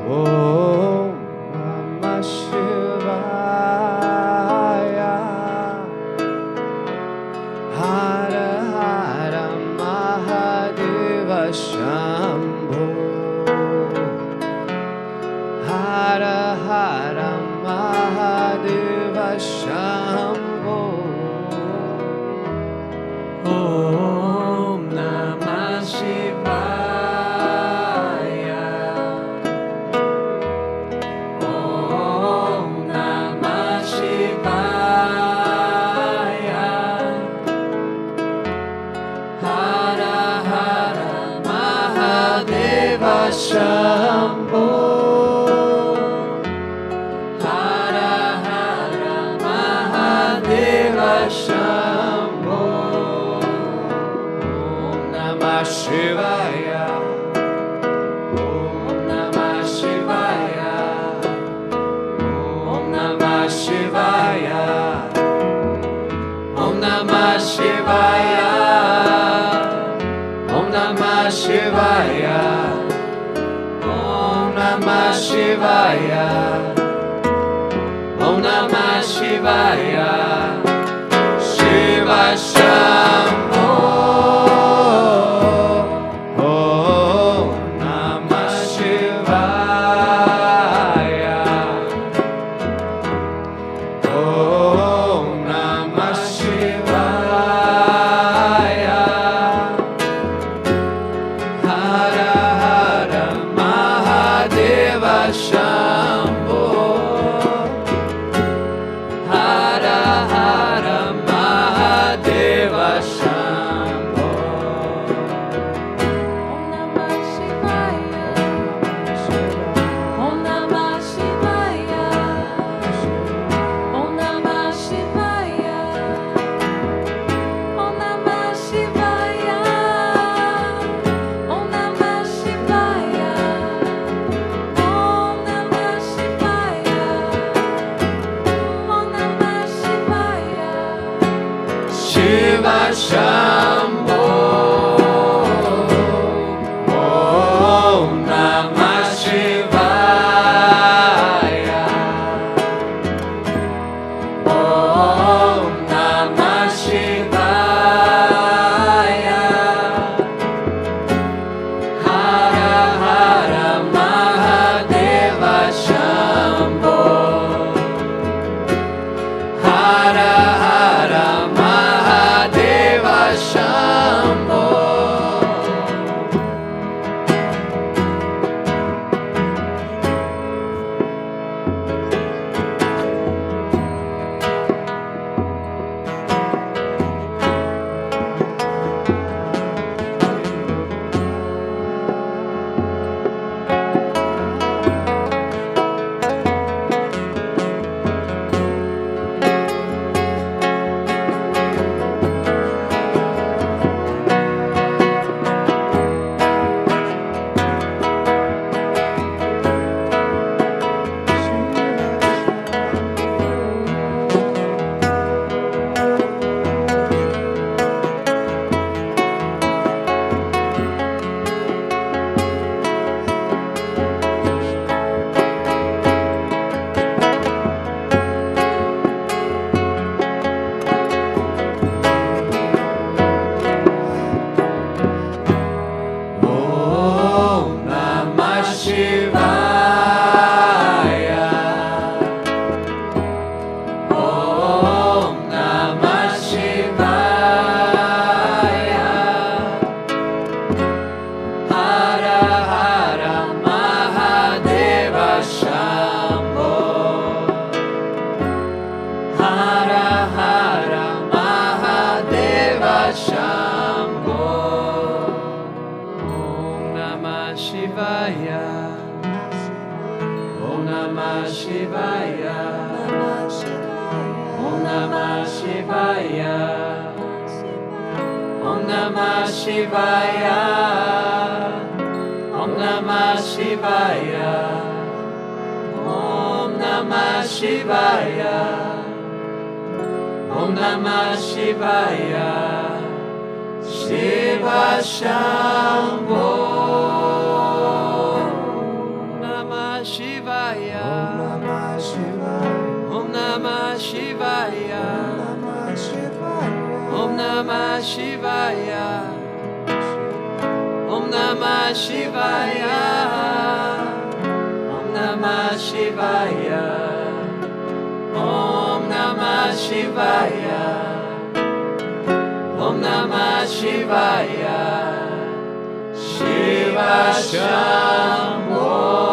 Om Namah Shivaya. Hara Hara Mahadeva Shambho. Hara Hara Mahadeva Shambho. Om Namah Shivaya. Om Namah Shivaya. Hara Hara Mahadeva Shambho. Hara Hara Mahadeva Shambho. Om Namah Shivaya. Om Namah Shivaya. Om Namah Shivaya. Om Namah Shivaya. Om Namah Shivaya. Om Namah Shivaya. Om Namah Shivaya. Shiva Shambho. Om Namah Shivaya. Om Namah Shivaya. Hara Hara Mahadeva Shambho. Hara Hara Mahadeva Shambho. Om Namah Shivaya. Om Namah Shivaya. Om Namah Shivaya. Om Namah Shivaya. Om Namah Shivaya. Om Namah Shivaya. Shiva Shambho. Om Namah Shivaya. Om Namah Shivaya. Hara Hara Mahadeva Shambho. Hara Hara Mahadeva Shambho. Om Namah Shivaya. Om Namah Shivaya. Hara Hara Mahadeva Shambho. Hara Hara Mahadeva Shambho. Om Namah Shivaya. Om Namah Shivaya. Om Namah Shivaya. Om Namah Shivaya. Om Namah Shivaya. Om Namah Shivaya. Om Namah Shivaya. Shiva Shambho. Om Namah Shivaya. Om Namah Shivaya. Om Namah Shivaya. Om Namah Shivaya. Om Namah Shivaya. Om Namah Shivaya. Om Namah Shivaya. Om Namah Shivaya. Shiva Shambho.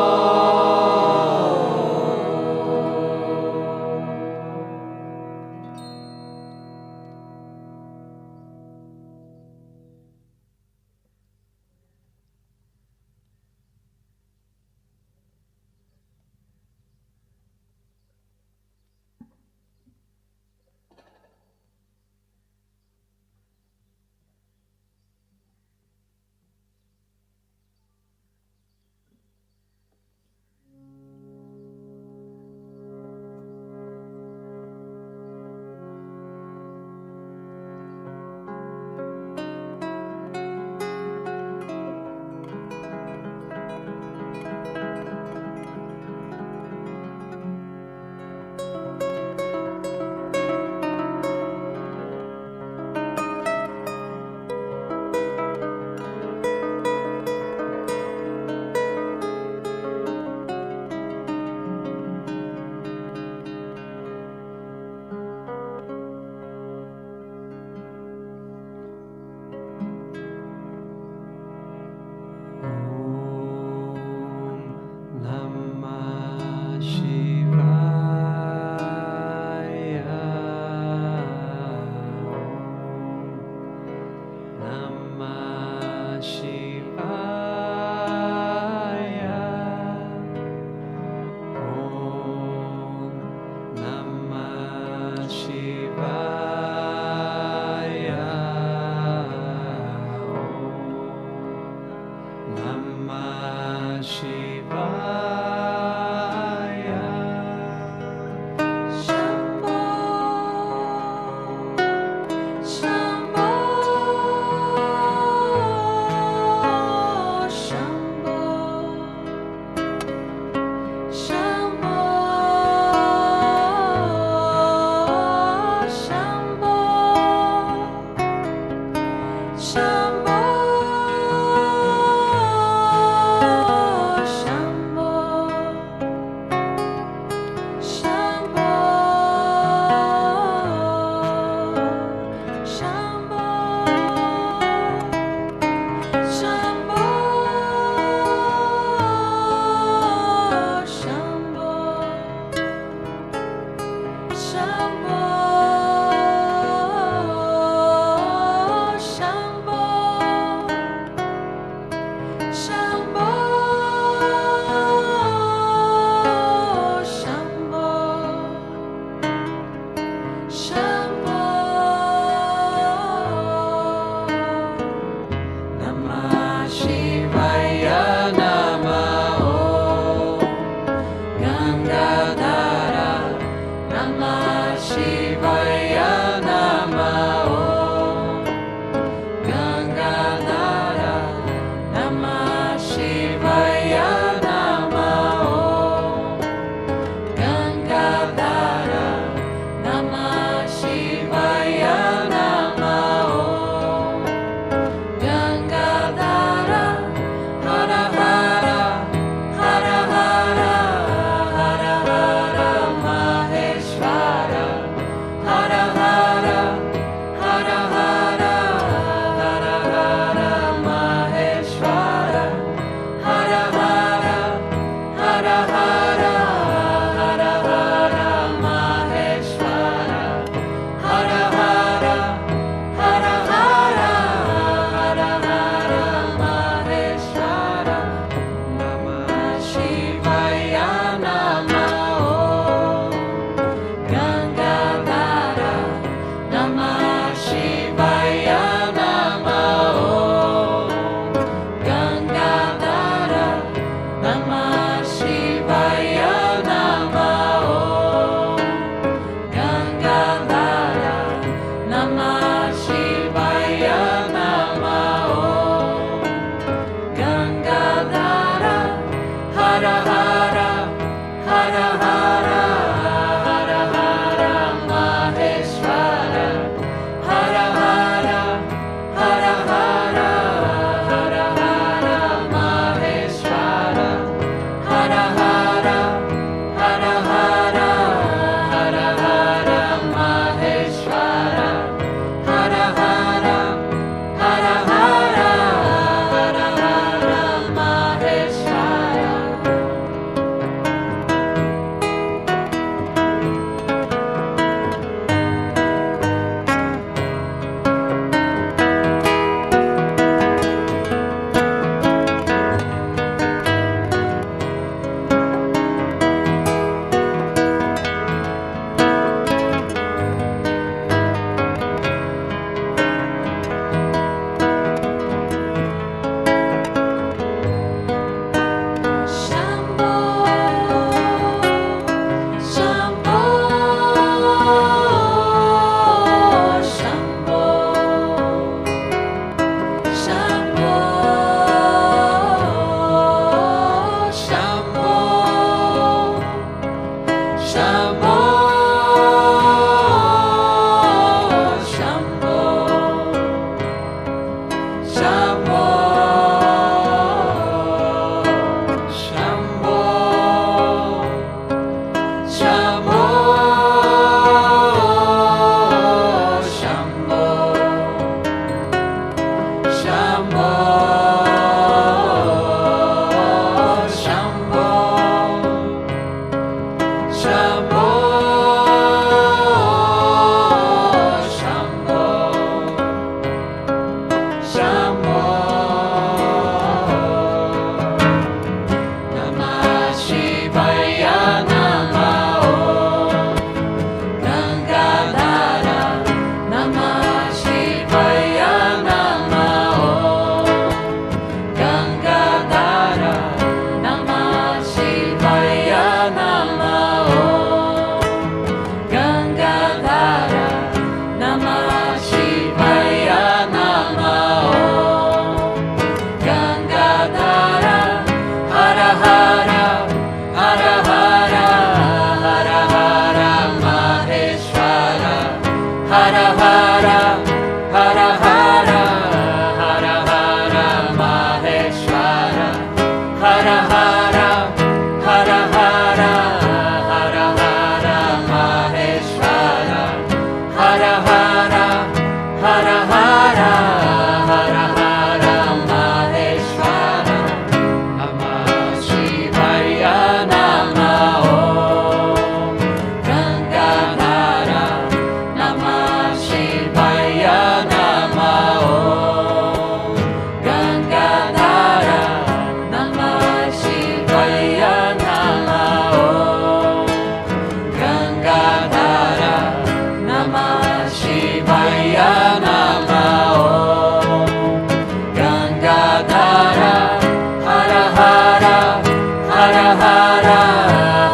Hara Hara,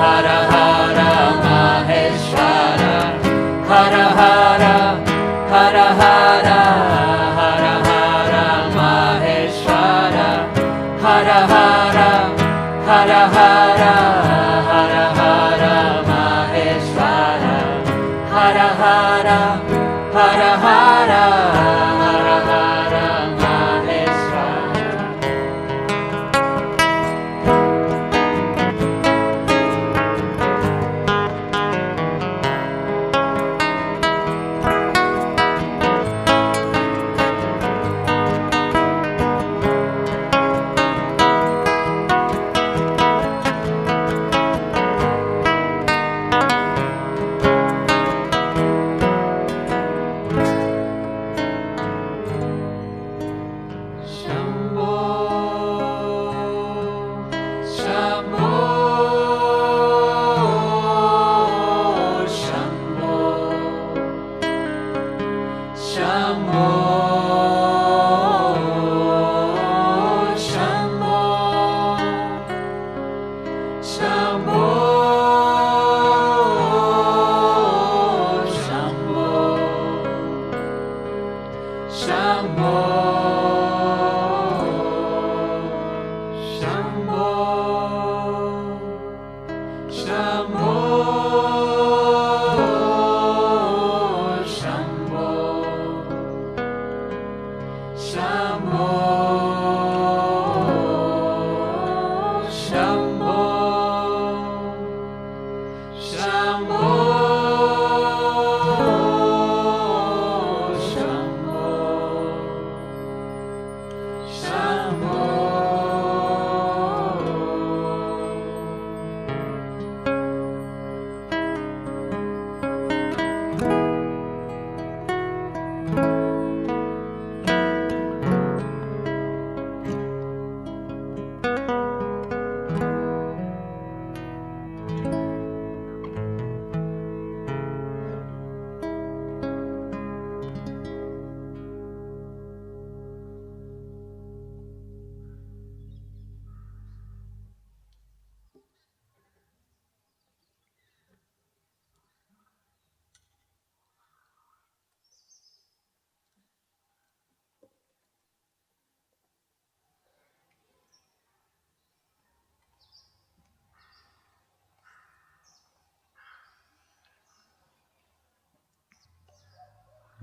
Hara Hara Maheshwara, Hara Hara, Hara Hara, Hara Hara Maheshwara, Hara Hara, Hara Hara, Hara Hara Maheshwara, Hara Hara, Hara Hara, Hara Hara Maheshwara.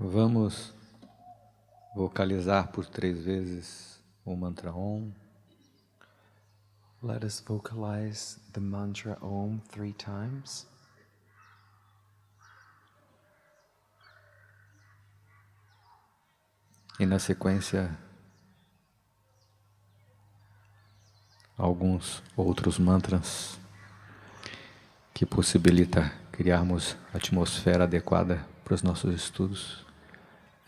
Vamos vocalizar por 3 vezes o mantra Om. Let us vocalize the mantra Om 3 times. E na sequência, alguns outros mantras que possibilita criarmos a atmosfera adequada para os nossos estudos.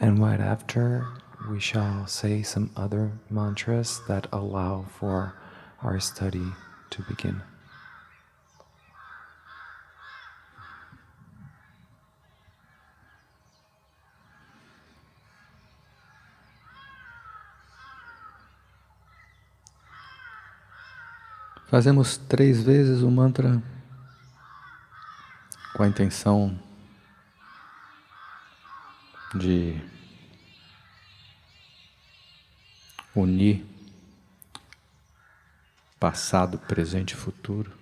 And right after, we shall say some other mantras that allow for our study to begin. Fazemos 3 vezes o mantra com a intenção de unir passado, presente e futuro.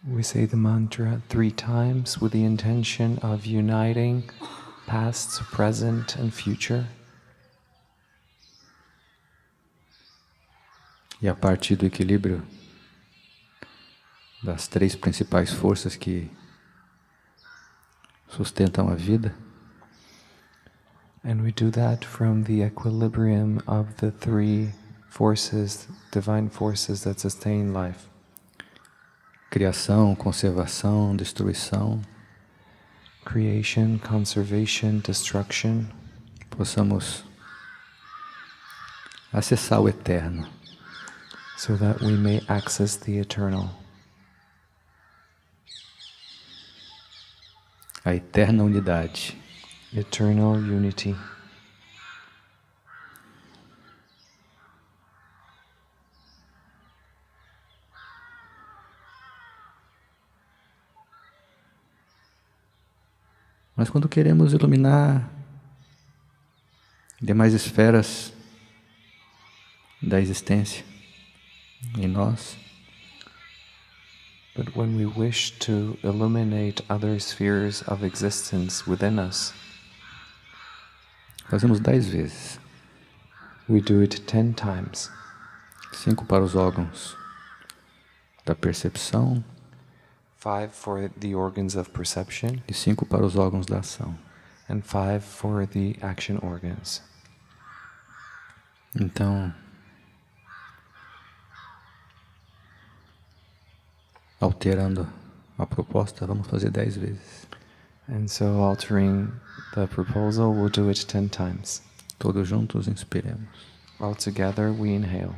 We say the mantra 3 times with the intention of uniting past, present, and future. E a partir do equilíbrio das 3 principais forças que sustentam a vida, And we do that from the equilibrium of the 3 forces, divine forces that sustain life. criação, conservação, destruição, Creation, conservation, destruction. possamos acessar o eterno. So that we may access the eternal. A eterna unidade. Eternal unity. Mas quando queremos iluminar demais esferas da existência em nós, but when we wish to illuminate other spheres of existence within us, fazemos 10 vezes. we do it 10 times. 5 para os órgãos da percepção 5 for the organs of perception, e 5 para os órgãos da ação. and 5 for the action organs. Então, alterando a proposta, vamos fazer 10 vezes. And so altering the proposal, we'll do it 10 times. Todos juntos inspiremos. All together, we inhale.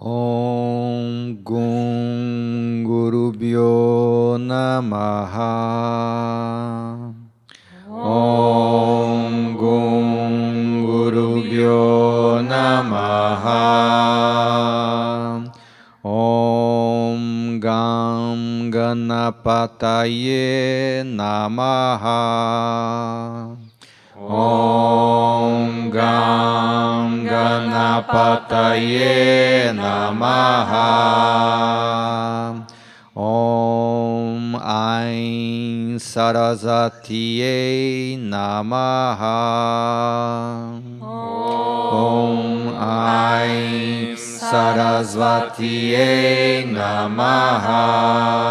Om Gung Guru Bhyo Namaha. Om Gung Guru Bhyo Namaha. Om Gam Ganapataye Namaha. Om Gam Ganapataye Namaha. Om Ain Sarasvatiye Namaha. Om Ain Sarasvatiye Namaha.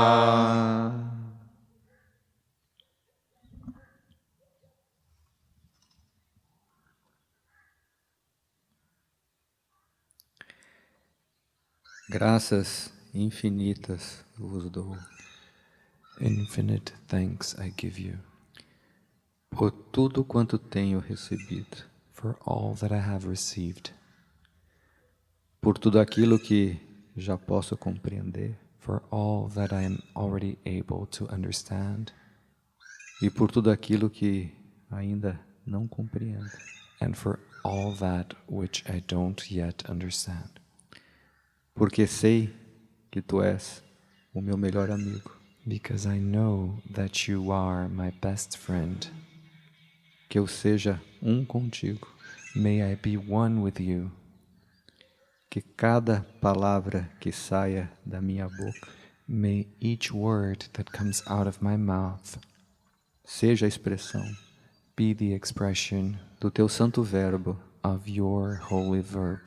Graças infinitas eu vos dou. Infinite thanks I give you Por tudo quanto tenho recebido. for all that I have received, Por tudo aquilo que já posso compreender. for all that I am already able to understand, E por tudo aquilo que ainda não compreendo. and for all that which I don't yet understand. Porque sei que tu és o meu melhor amigo. Because I know that you are my best friend. Que eu seja um contigo. May I be one with you. Que cada palavra que saia da minha boca May each word that comes out of my mouth seja a expressão be the expression do teu santo verbo. of your holy verb.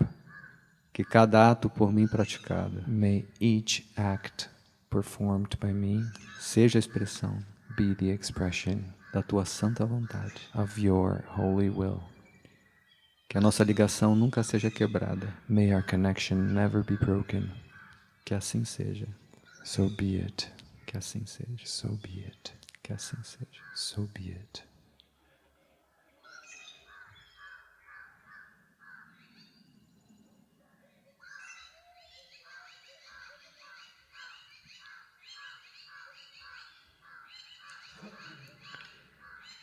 Que cada ato por mim praticado May each act performed by me seja a expressão be the expression da tua santa vontade. of your holy will. Que a nossa ligação nunca seja quebrada. May our connection never be broken. Que assim seja. So be it. Que assim seja. So be it. Que assim seja. So be it.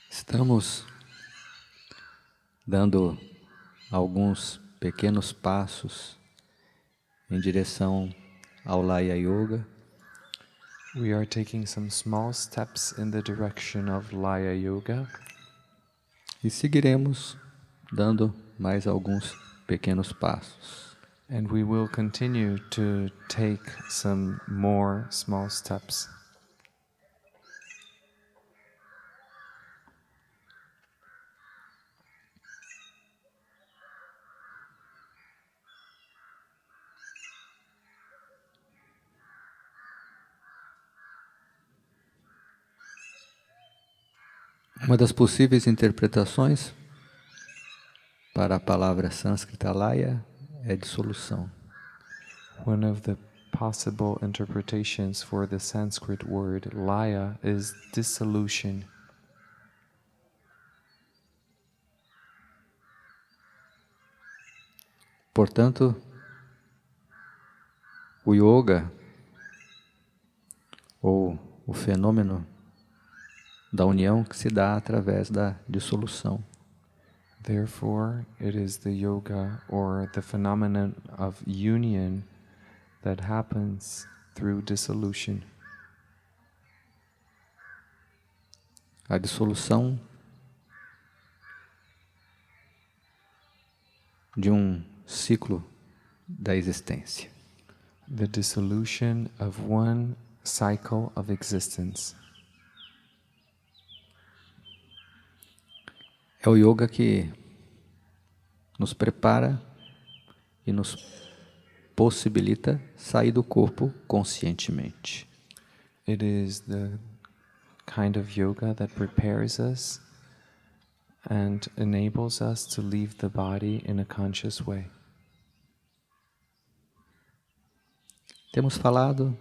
Estamos dando alguns pequenos passos em direção ao Laya Yoga. We are taking some small steps in the direction of Laya Yoga, E seguiremos dando mais alguns pequenos passos. and we will continue to take some more small steps. Uma das possíveis interpretações para a palavra sânscrita Laya é dissolução. One of the possible interpretations for the Sanskrit word laya is dissolution. Portanto, o yoga, ou o fenômeno da união que se dá através da dissolução. Therefore, it is the yoga or the phenomenon of union that happens through dissolution. A dissolução de um ciclo da existência. The dissolution of one cycle of existence. É o yoga que nos prepara e nos possibilita sair do corpo conscientemente. It is the kind of yoga that prepares us and enables us to leave the body in a conscious way. Temos falado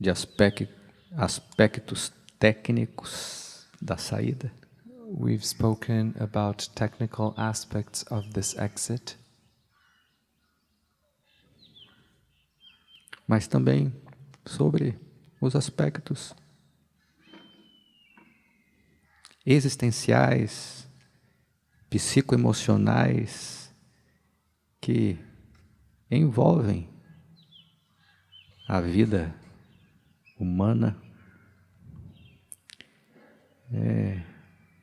de aspectos técnicos da saída. We've spoken about technical aspects of this exit, mas também sobre os aspectos existenciais, psicoemocionais que envolvem a vida humana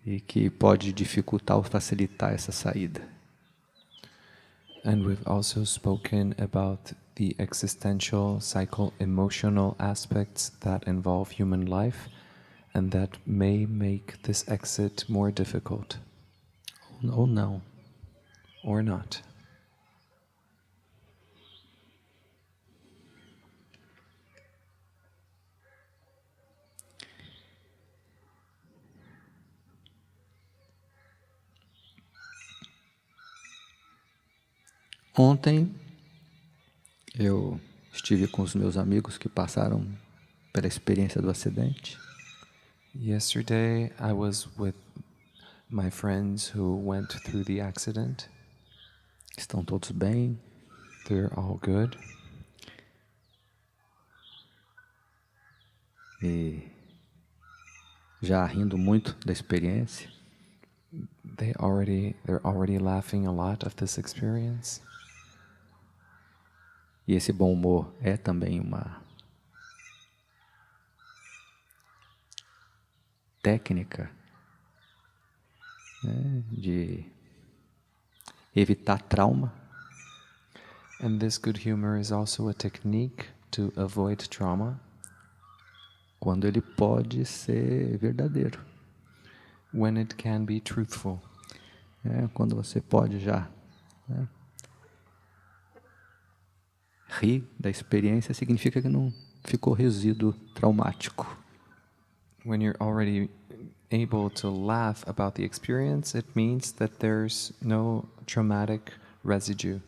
e que pode dificultar ou facilitar essa saída. and we've also spoken about the existential, psycho-emotional aspects that involve human life and that may make this exit more difficult, Ou não. or not. Ontem eu estive com os meus amigos que passaram pela experiência do acidente. Yesterday, I was with my friends who went through the accident. Estão todos bem. They're all good. E já rindo muito da experiência. They're already laughing a lot of this experience. E esse bom humor é também uma técnica, né, de evitar trauma. And this good humor is also a technique to avoid trauma. Quando ele pode ser verdadeiro. When it can be truthful. Quando você pode já, né, rir da experiência, significa que não ficou resíduo traumático. When you're already able to laugh about the experience, it means that there's no traumatic residue.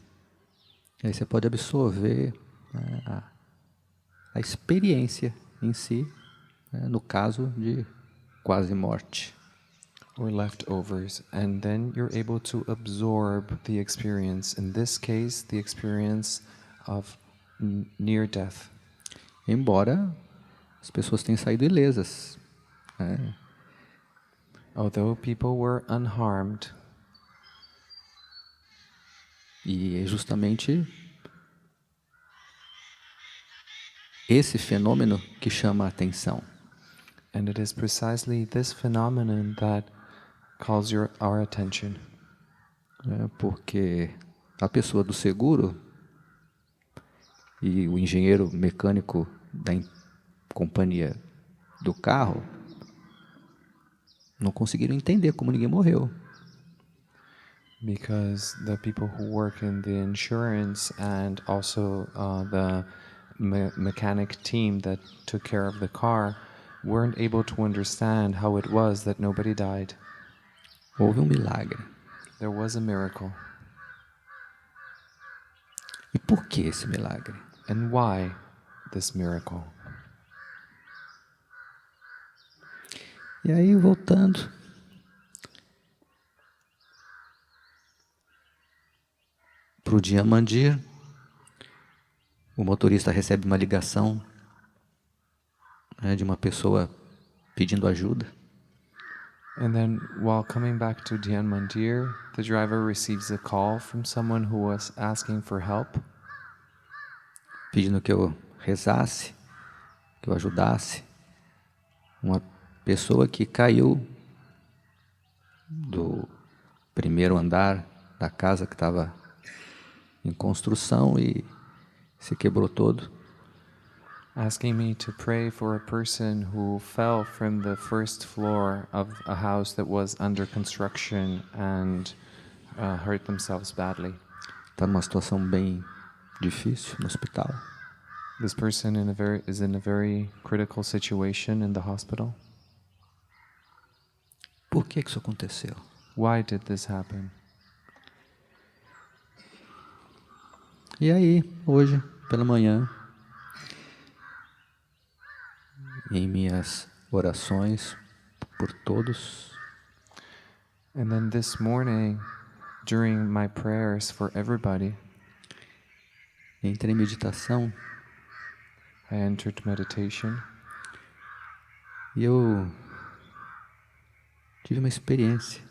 E aí você pode absorver, né, a experiência em si, né, no caso de quase morte. Or leftovers, and then you're able to absorb the experience. In this case, the experience of near death. Embora as pessoas tenham saído ilesas, né? Although people were unharmed. E é justamente esse fenômeno que chama a atenção. And it is precisely this phenomenon that calls our attention. Porque a pessoa do seguro e o engenheiro mecânico da companhia do carro não conseguiram entender como ninguém morreu. Because the people who work in the insurance and also the mechanic team that took care of the car weren't able to understand how it was that nobody died. Houve milagre. There was a miracle. E por que esse milagre? And why this miracle? E aí, voltando, para o dia Mandir, o motorista recebe uma ligação, né, de uma pessoa pedindo ajuda. And then, while coming back to Dhyan Mandir, the driver receives a call from someone who was asking for help. Pedindo que eu rezasse, que eu ajudasse uma pessoa que caiu do primeiro andar da casa que estava em construção e se quebrou todo. Asking me to pray for a person who fell from the first floor of a house that was under construction and hurt themselves badly. Está numa situação bem difícil no hospital. This person is in a very critical situation in the hospital. Por que isso aconteceu? Why did this happen? E aí, hoje, pela manhã, em minhas orações por todos, And then this morning, during my prayers for everybody, entrei em meditação I entered meditation. e eu tive uma experiência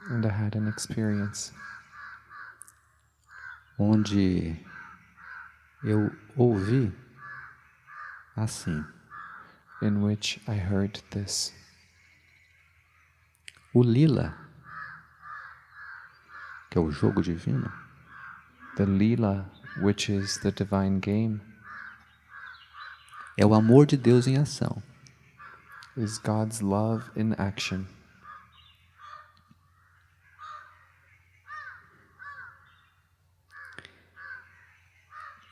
And I had an experience onde eu ouvi assim: in which I heard this. o Leela, que é o jogo divino, The Leela, which is the divine game, é o amor de Deus em ação. is God's love in action.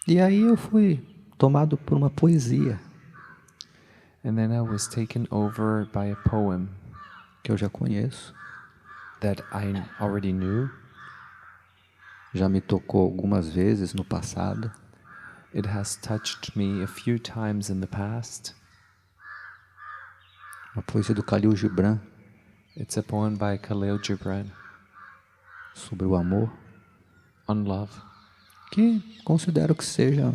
E aí eu fui tomado por uma poesia And then I was taken over by a poem que eu já conheço, that I already knew, já me tocou algumas vezes no passado. It has touched me a few times in the past. A poesia do Khalil Gibran It's a poem by Khalil Gibran sobre o amor, on love, que considero que seja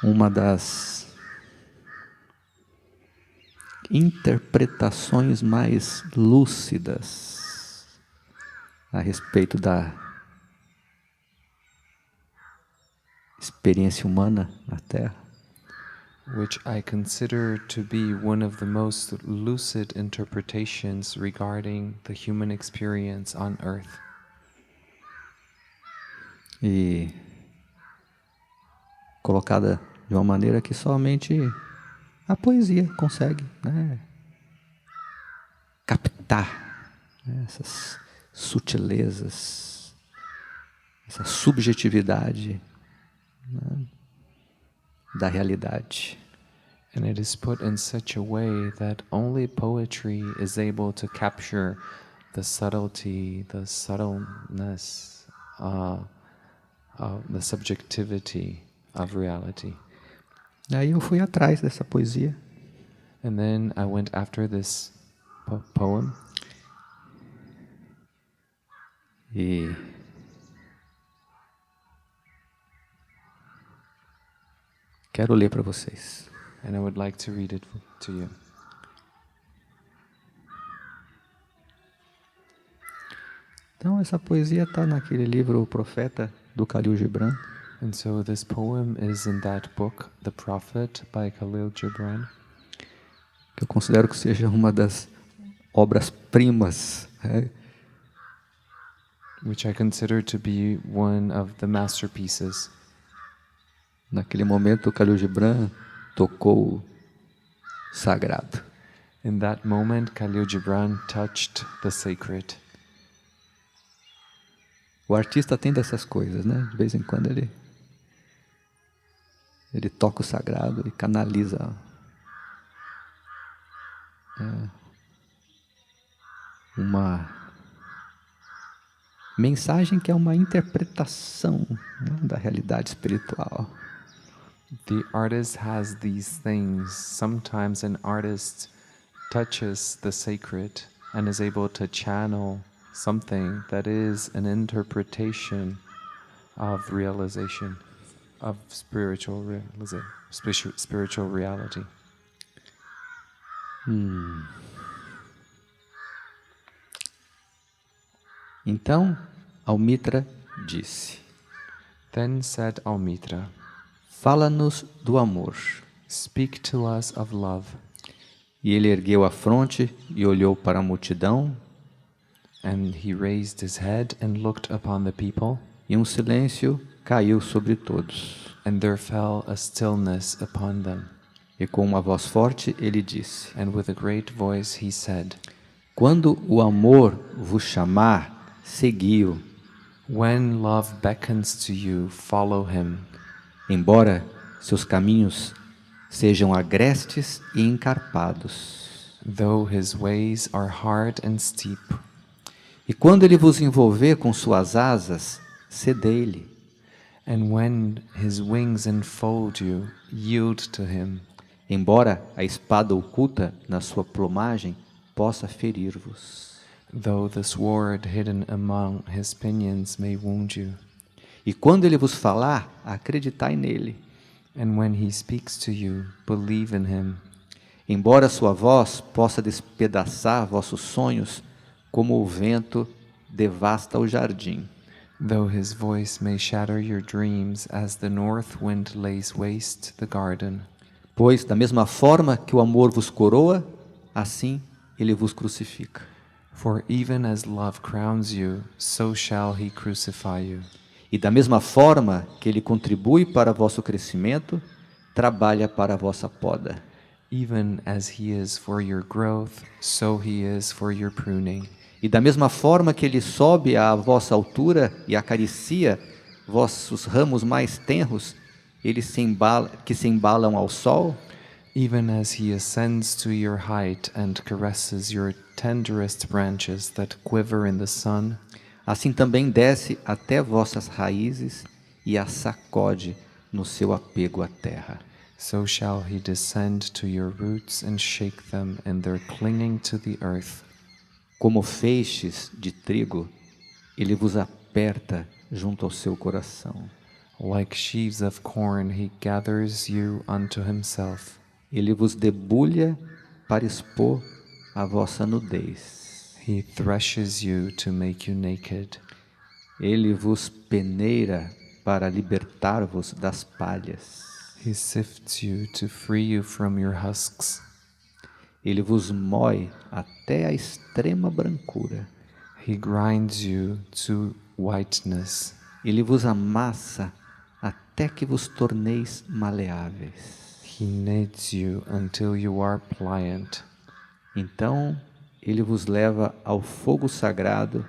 uma das interpretações mais lúcidas a respeito da experiência humana na Terra. which I consider to be one of the most lucid interpretations regarding the human experience on Earth. E colocada de uma maneira que somente a poesia consegue, né, captar, né, essas sutilezas, essa subjetividade, né, da realidade. And it is put in such a way that only poetry is able to capture the subtlety, the subtleness, the subjectivity of reality. Aí eu fui atrás dessa poesia. And then I went after this poem. E quero ler para vocês. And I would like to read it to you. Então essa poesia está naquele livro O Profeta do Khalil Gibran. And so this poem is in that book, The Prophet by Khalil Gibran, Que eu considero que seja uma das obras-primas, né, which I consider to be one of the masterpieces. naquele momento o Khalil Gibran tocou o sagrado. In that moment, Khalil Gibran touched the sacred. O artista tem dessas coisas, né? De vez em quando ele toca o sagrado e canaliza uma mensagem que é uma interpretação, né, da realidade espiritual. The artist has these things. Sometimes an artist touches the sacred and is able to channel something that is an interpretation of realization, of spiritual reality. Então, Almitra disse: Then said Almitra, fala-nos do amor. "Speak to us of love." E ele ergueu a fronte e olhou para a multidão, And he raised his head and looked upon the people, e um silêncio caiu sobre todos. and there fell a stillness upon them. E com uma voz forte ele disse: And with a great voice he said, quando o amor vos chamar, segui-o. "When love beckons to you, follow him. Embora seus caminhos sejam agrestes e encarpados. Though his ways are hard and steep. E quando ele vos envolver com suas asas, cedei-lhe. And when his wings enfold you, yield to him. Embora a espada oculta na sua plumagem possa ferir-vos. Though the sword hidden among his pinions may wound you. E quando ele vos falar, acreditai nele. And when he speaks to you, believe in him. Embora sua voz possa despedaçar vossos sonhos, como o vento devasta o jardim. Though his voice may shatter your dreams as the north wind lays waste the garden. Pois, da mesma forma que o amor vos coroa, assim ele vos crucifica. For even as love crowns you, so shall he crucify you. E da mesma forma que ele contribui para vosso crescimento, trabalha para a vossa poda. Even as he is for your growth, so he is for your pruning. E da mesma forma que ele sobe à vossa altura e acaricia vossos ramos mais tenros, que se embalam ao sol, Even as he ascends to your height and caresses your tenderest branches that quiver in the sun, assim também desce até vossas raízes e as sacode no seu apego à terra. so shall he descend to your roots and shake them in their clinging to the earth. Como feixes de trigo, ele vos aperta junto ao seu coração. Like sheaves of corn, he gathers you unto himself. Ele vos debulha para expor a vossa nudez. He threshes you to make you naked. Ele vos peneira para libertar-vos das palhas. He sifts you to free you from your husks. Ele vos moe até a extrema brancura. He grinds you to whiteness. Ele vos amassa até que vos torneis maleáveis. He kneads you until you are pliant. Então ele vos leva ao fogo sagrado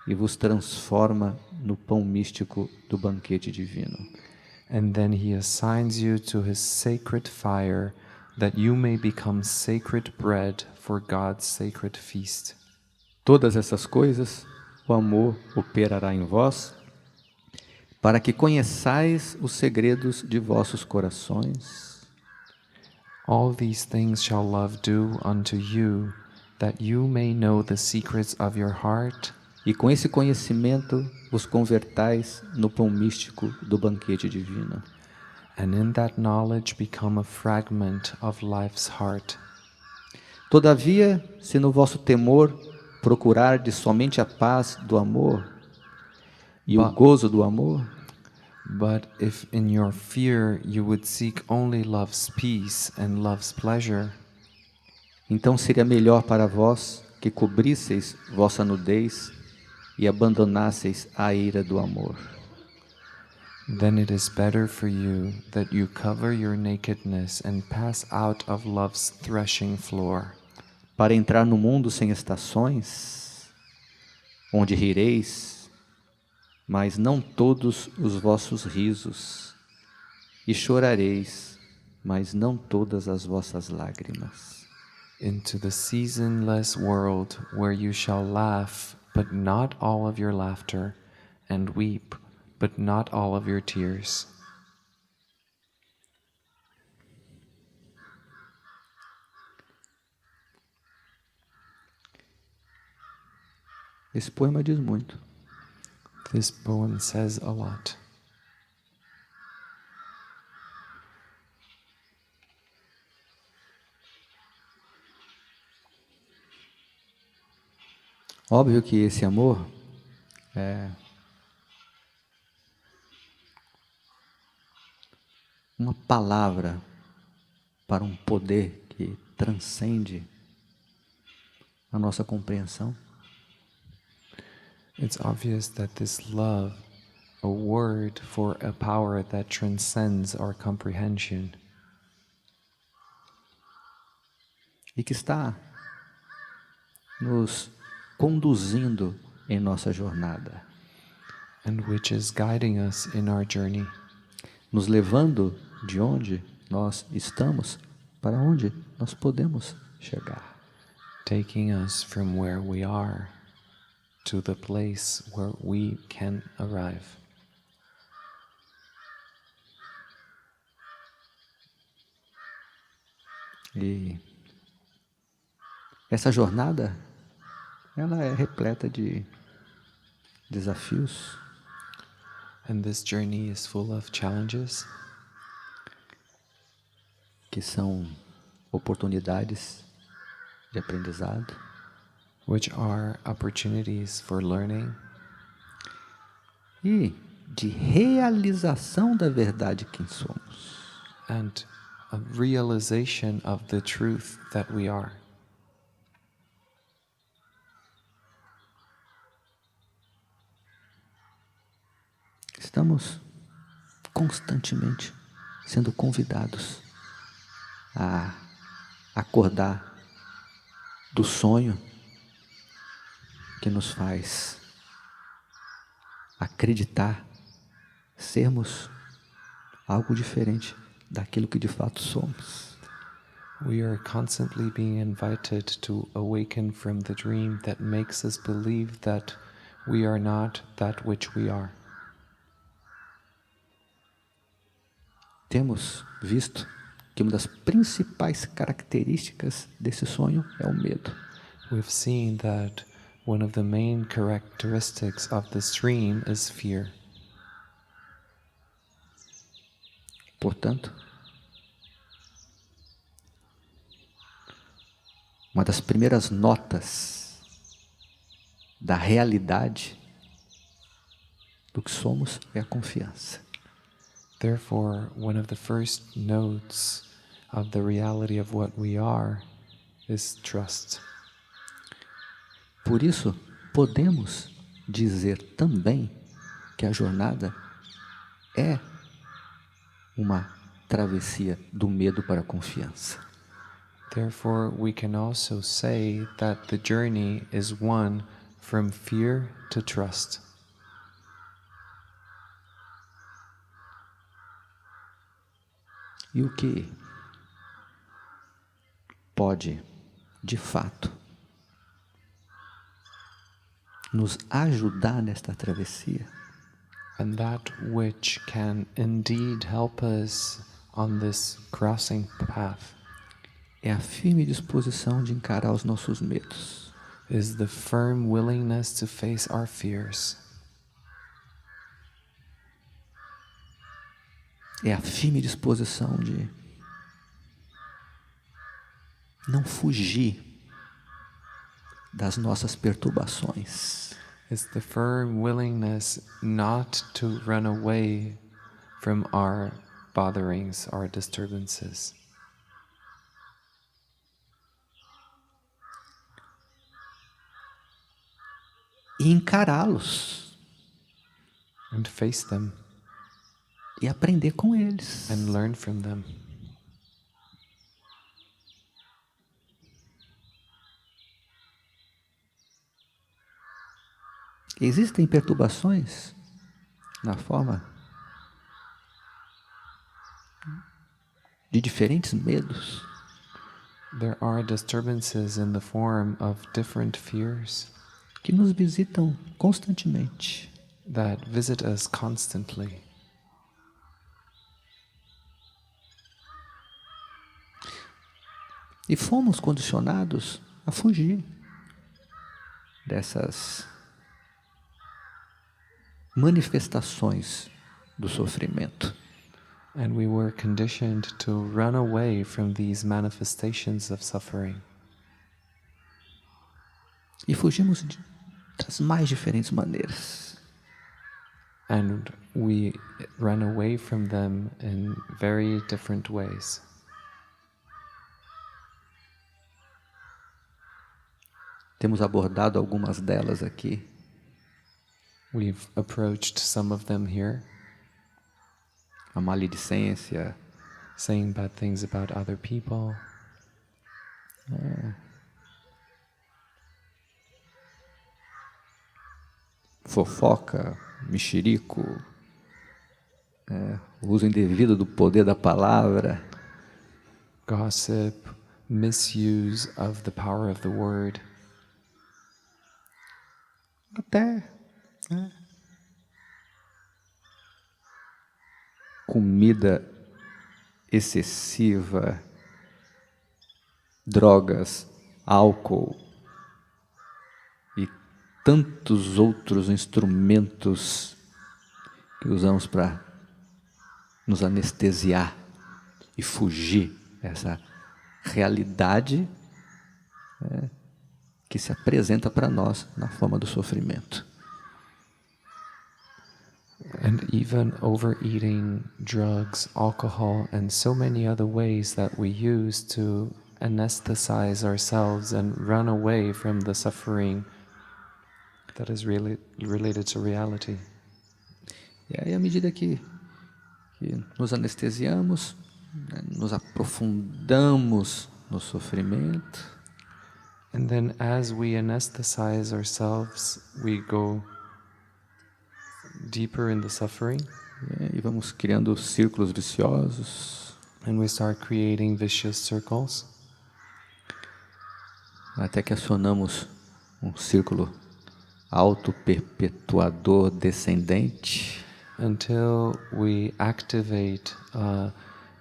e vos transforma no pão místico do banquete divino. And then he assigns you to his sacred fire, that you may become sacred bread for God's sacred feast. Todas essas coisas o amor operará em vós, para que conheçais os segredos de vossos corações. All these things shall love do unto you, that you may know the secrets of your heart, E com esse conhecimento vos convertais no pão místico do banquete divino. and in that knowledge become a fragment of life's heart. Todavia, se no vosso temor procurardes somente a paz do amor e o gozo do amor, But if in your fear you would seek only love's peace and love's pleasure, então seria melhor para vós que cobrisseis vossa nudez e abandonasseis a ira do amor. then it is better for you that you cover your nakedness and pass out of love's threshing floor, Para entrar no mundo sem estações, onde rireis, mas não todos os vossos risos, e chorareis, mas não todas as vossas lágrimas. into the seasonless world where you shall laugh, but not all of your laughter, and weep, but not all of your tears. Esse poema diz muito. This poem says a lot. Óbvio que esse amor é uma palavra para um poder que transcende a nossa compreensão. It's obvious that this love, a word for a power that transcends our comprehension, E que está nos conduzindo em nossa jornada, and which is guiding us in our journey, nos levando de onde nós estamos para onde nós podemos chegar. taking us from where we are to the place where we can arrive. E essa jornada, ela é repleta de desafios, And this journey is full of challenges, que são oportunidades de aprendizado, which are opportunities for learning e de realização da verdade quem somos. and a realization of the truth that we are. Estamos constantemente sendo convidados a acordar do sonho que nos faz acreditar sermos algo diferente daquilo que de fato somos. We are constantly being invited to awaken from the dream that makes us believe that we are not that which we are. Temos visto que uma das principais características desse sonho é o medo. We've seen that one of the main characteristics of this dream is fear. Portanto, uma das primeiras notas da realidade do que somos é a confiança. Therefore, one of the first notes of the reality of what we are is trust. Por isso, podemos dizer também que a jornada é uma travessia do medo para a confiança. Therefore, we can also say that the journey is one from fear to trust. E o que pode, de fato, nos ajudar nesta travessia And that which can indeed help us on this crossing path é a firme disposição de encarar os nossos medos. is the firm willingness to face our fears. É a firme disposição de não fugir das nossas perturbações. It's the firm willingness not to run away from our botherings, our disturbances. E encará-los And face them e aprender com eles. and learn from them. Existem perturbações na forma de diferentes medos. There are disturbances in the form of different fears Que nos visitam constantemente. that visit us constantly. E fomos condicionados a fugir dessas manifestações do sofrimento. And we were conditioned to run away from these manifestations of suffering. E fugimos das mais diferentes maneiras. And we run away from them in very different ways. Temos abordado algumas delas aqui. We've approached some of them here, A maledicência, saying bad things about other people, fofoca, mexerico, o uso indevido do poder da palavra, gossip, misuse of the power of the word, até comida excessiva, drogas, álcool e tantos outros instrumentos que usamos para nos anestesiar e fugir dessa realidade que se apresenta para nós na forma do sofrimento. and even overeating, drugs, alcohol, and so many other ways that we use to anesthetize ourselves and run away from the suffering that is really related to reality. E aí, à medida que nos anestesiamos, nos aprofundamos no sofrimento, And then as we anesthetize ourselves, we go deeper in the suffering, e vamos criando círculos viciosos, And we start creating vicious circles até que acionamos um círculo auto-perpetuador descendente, until we activate a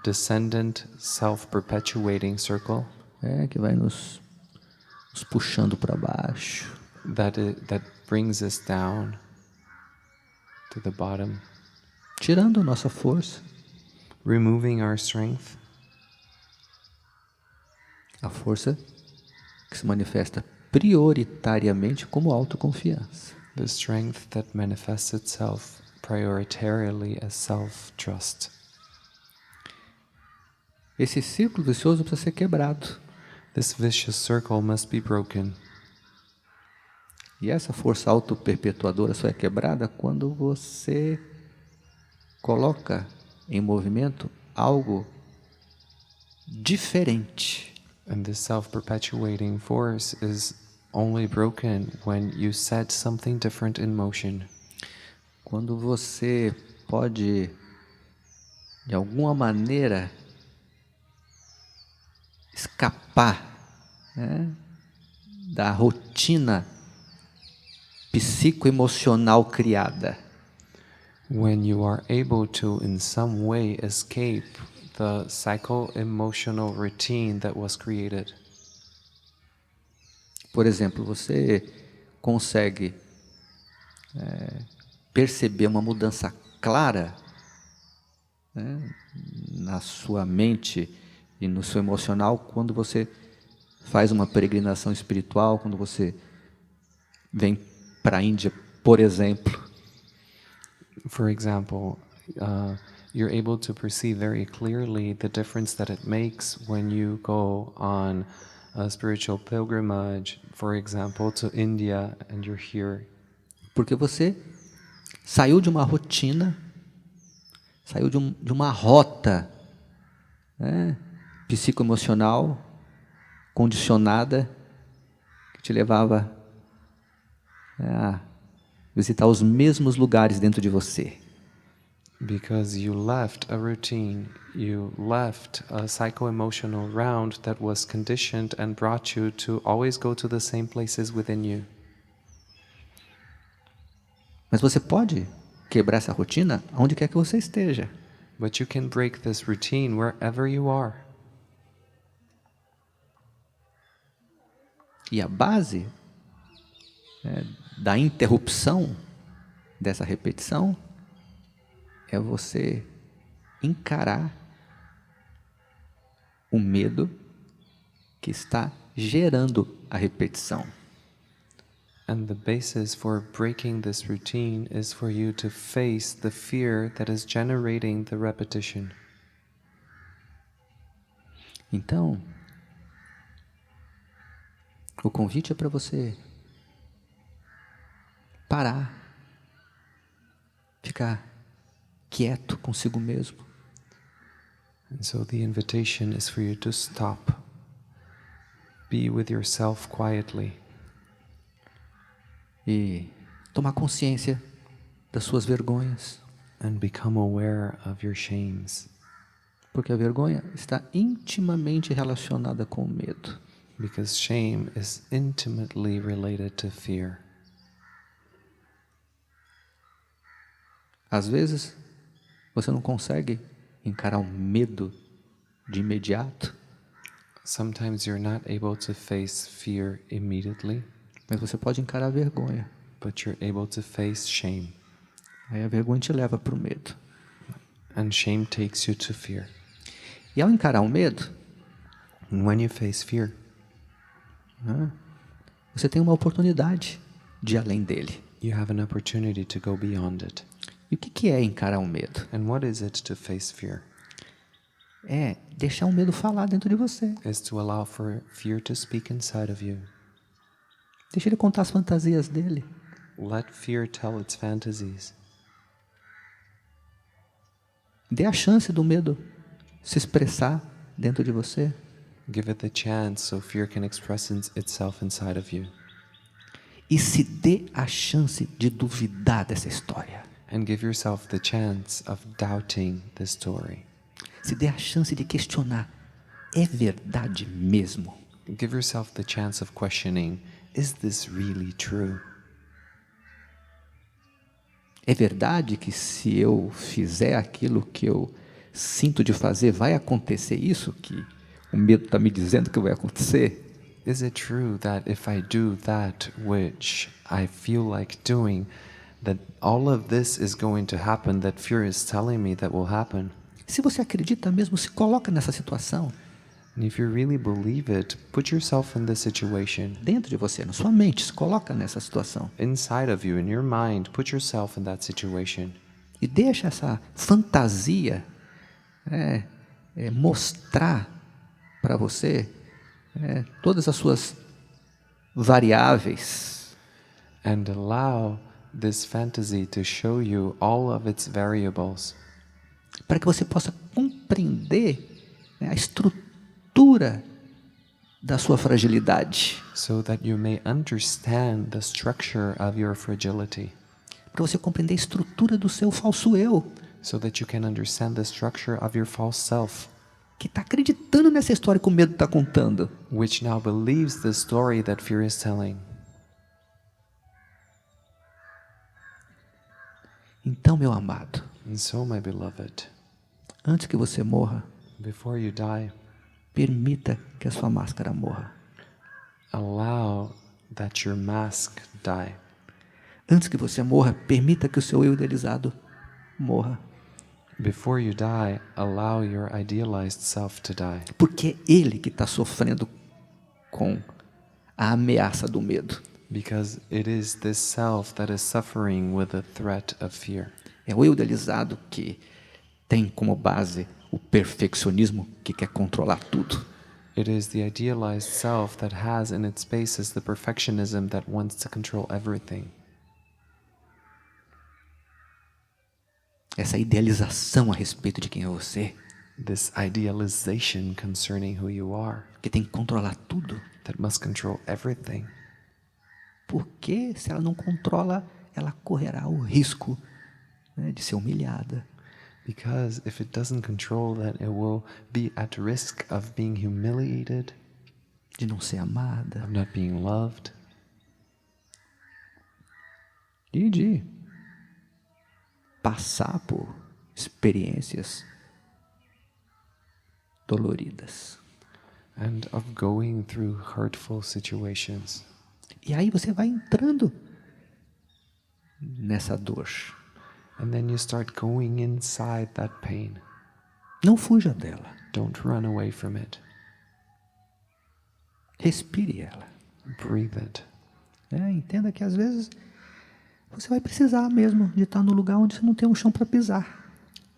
descendant self-perpetuating circle que vai nos puxando para baixo, that brings us down to the bottom, tirando a nossa força, removing our strength, a força que se manifesta prioritariamente como autoconfiança. the strength that manifests itself prioritarily as self-trust. Esse círculo vicioso precisa ser quebrado. This vicious circle must be broken. E essa força auto-perpetuadora só é quebrada quando você coloca em movimento algo diferente. And this self-perpetuating force is only broken when you set something different in motion. Quando você pode, de alguma maneira, escapar, né, da rotina psicoemocional criada. When you are able to, in some way, escape the psycho-emotional routine that was created. Por exemplo, você consegue perceber uma mudança clara, né, na sua mente e no seu emocional quando você faz uma peregrinação espiritual, quando você vem para a Índia, por exemplo. For example, you're able to perceive very clearly the difference that it makes when you go on a spiritual pilgrimage, for example, to India, and you're here. Porque você saiu de uma rotina, saiu de uma rota, né, psicoemocional, condicionada, que te levava a visitar os mesmos lugares dentro de você. Because you left a routine, you left a psycho-emotional round that was conditioned and brought you to always go to the same places within you. Mas você pode quebrar essa rotina onde quer que você esteja. But you can break this routine wherever you are. E a base da interrupção dessa repetição é você encarar o medo que está gerando a repetição. And the basis for breaking this routine is for you to face the fear that is generating the repetition. Então, o convite é para você parar, ficar quieto consigo mesmo. And so the invitation is for you to stop, be with yourself quietly, E tomar consciência das suas vergonhas. and become aware of your shames. Porque a vergonha está intimamente relacionada com o medo. Because shame is intimately related to fear. Às vezes, você não consegue encarar o medo de imediato, Sometimes you're not able to face fear immediately, mas você pode encarar a vergonha. but you're able to face shame. Aí a vergonha te leva para o medo. And shame takes you to fear. E ao encarar o medo, And when you face fear, você tem uma oportunidade de ir além dele. you have an opportunity to go beyond it. E o que é encarar o medo? And what is it to face fear? É deixar o medo falar dentro de você. Is to allow for fear to speak inside of you. Deixa ele contar as fantasias dele. Let fear tell its fantasies. Dê a chance do medo se expressar dentro de você. Give it the chance so fear can express itself inside of you. E se dê a chance de duvidar dessa história. And give yourself the chance of doubting the story. Se dê a chance de questionar. É verdade mesmo? Give yourself the chance of questioning, is this really true? É verdade que se eu fizer aquilo que eu sinto de fazer, vai acontecer isso que o medo está me dizendo que vai acontecer? Is it true that if I do that which I feel like doing, that all of this is going to happen, that fear is telling me that will happen? Se você acredita mesmo, se coloca nessa situação. And if you really believe it, put yourself in this situation. Dentro de você, na sua mente, se coloca nessa situação. Inside of you, in your mind, put yourself in that situation. E deixa essa fantasia mostrar para você todas as suas variáveis. And allow this fantasy to show you all of its variables. Para que você possa compreender a estrutura da sua fragilidade. So that you may understand the structure of your fragility. Para você compreender a estrutura do seu falso eu. So that you can understand the structure of your false self. Que está acreditando nessa história que o medo está contando. Which now believes the story that fear is telling. Então, meu amado, And so, my beloved, antes que você morra, before you die, permita que a sua máscara morra. allow that your mask die. Antes que você morra, permita que o seu eu idealizado morra. Before you die, allow your idealized self to die. Porque é ele que está sofrendo com a ameaça do medo. Because it is this self that is suffering with the threat of fear. É o eu idealizado que tem como base o perfeccionismo, que quer controlar tudo. It is the idealized self that has in its basis the perfectionism that wants to control everything. Essa idealização a respeito de quem é você, This idealization concerning who you are, que tem que controlar tudo. that must control everything. Porque se ela não controla, ela correrá o risco de ser humilhada. Because if it doesn't control, then it will be at risk of being humiliated, De não ser amada. of not being loved, E de passar por experiências doloridas. and of going through hurtful situations. E aí você vai entrando nessa dor. And then you start going inside that pain. Não fuja dela. Don't run away from it. Respire ela. Breathe it. Entenda que às vezes você vai precisar mesmo de estar no lugar onde você não tem um chão para pisar.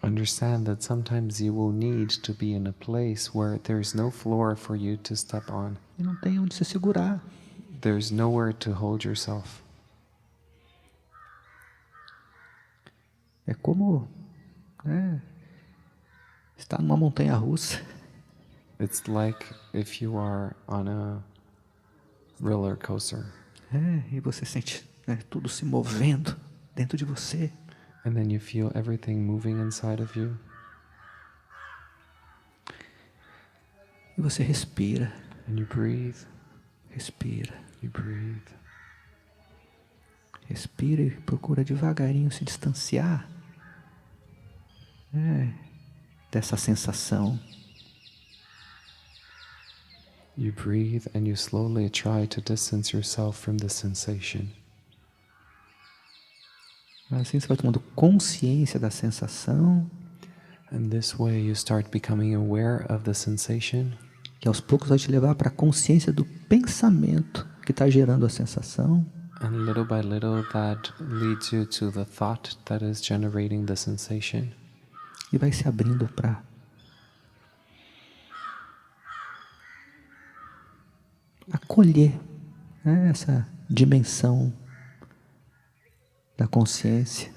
Understand that sometimes you will need to be in a place where there's no floor for you to step on. E não tem onde se segurar. There's nowhere to hold yourself. É como estar numa montanha russa. It's like if you are on a roller coaster. E você sente tudo se movendo dentro de você. And then you feel everything moving inside of you. E você respira, And you breathe. respira, You breathe. respira e procura devagarinho se distanciar dessa sensação. You breathe and you slowly try to distance yourself from the sensation. Assim você vai tomando consciência da sensação, And this way you start becoming aware of the sensation. que aos poucos vai te levar para a consciência do pensamento que está gerando a sensação. And little by little that leads you to the thought that is generating the sensation. E vai se abrindo para acolher essa dimensão da consciência.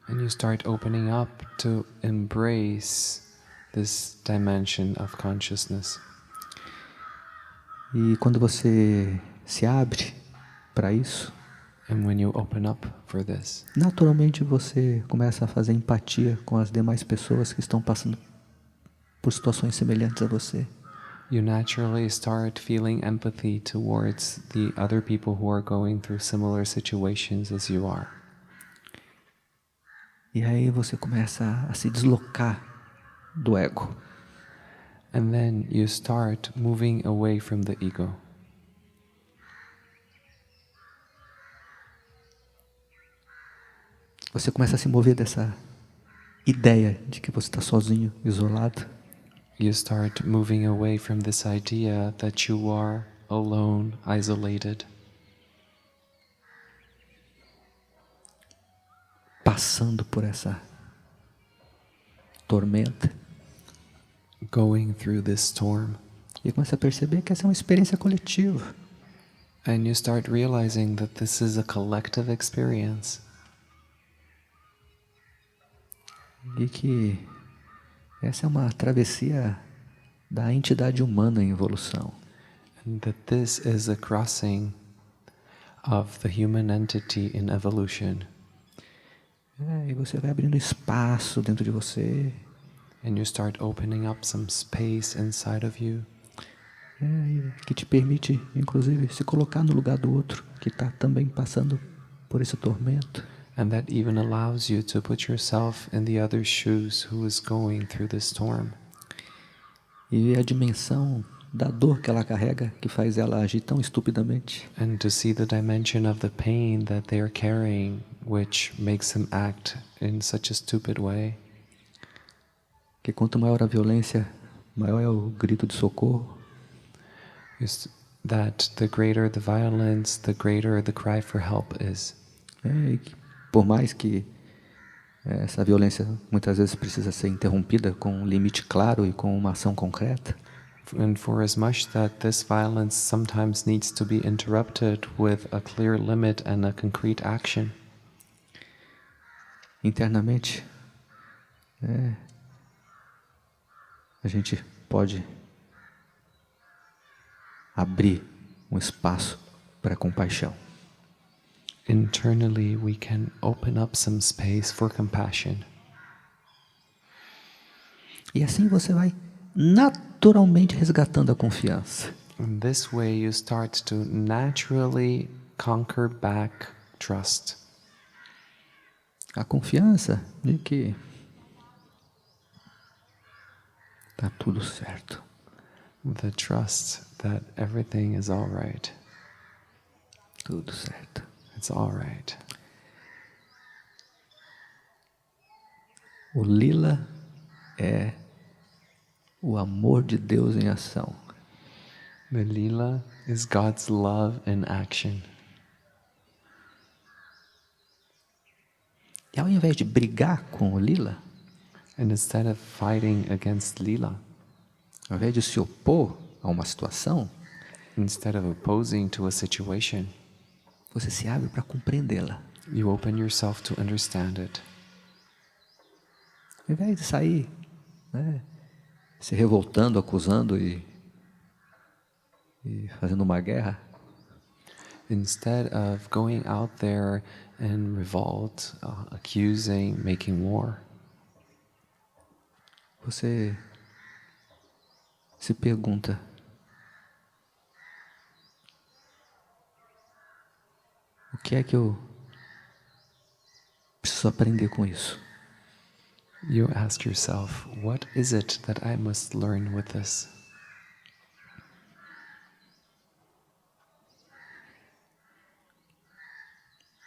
And you start opening up to embrace this dimension of consciousness. E quando você se abre para isso, And when you open up for this, naturalmente você começa a fazer empatia com as demais pessoas que estão passando por situações semelhantes a você. You naturally start feeling empathy towards the other people who are going through similar situations as you are. E aí você começa a se deslocar do ego. And then you start moving away from the ego. Você começa a se mover dessa ideia de que você está sozinho, isolado. You start moving away from this idea that you are alone, isolated, passando por essa tormenta. going through this storm. E começa a perceber que essa é uma experiência coletiva. And you start realizing that this is a collective experience. E que essa é uma travessia da entidade humana em evolução. And that this is a crossing of the human entity in evolution. E você vai abrindo espaço dentro de você. And you start opening up some space inside of you. Que te permite, inclusive, se colocar no lugar do outro que está também passando por esse tormento. And that even allows you to put yourself in the other's shoes who is going through this storm. E ver a dimensão da dor que ela carrega, que faz ela agir tão estupidamente. And to see the dimension of the pain that they are carrying, which makes them act in such a stupid way. Que quanto maior a violência, maior é o grito de socorro. Is that the greater the violence, the greater the cry for help is. E que, por mais que essa violência muitas vezes precisa ser interrompida com um limite claro e com uma ação concreta. And for as much that this violence sometimes needs to be interrupted with a clear limit and a concrete action. Internamente, a gente pode abrir um espaço para compaixão. Internally, we can open up some space for compassion. E assim você vai naturalmente resgatando a confiança. In this way, you start to naturally conquer back trust. A confiança de que tá tudo certo. The trust that everything is all right. Tudo certo. It's all right. O Leela é o amor de Deus em ação. The Leela is God's love in action. E ao invés de brigar com o Leela, And instead of fighting against Leela, ao invés de se opor a uma situação, instead of opposing to a situation, você se abre para compreendê-la. you open yourself to understand it. Ao invés de sair, se revoltando, acusando e fazendo uma guerra, Instead of going out there in revolt, accusing, making war, você se pergunta: o que é que eu preciso aprender com isso? you ask yourself, what is it that I must learn with this?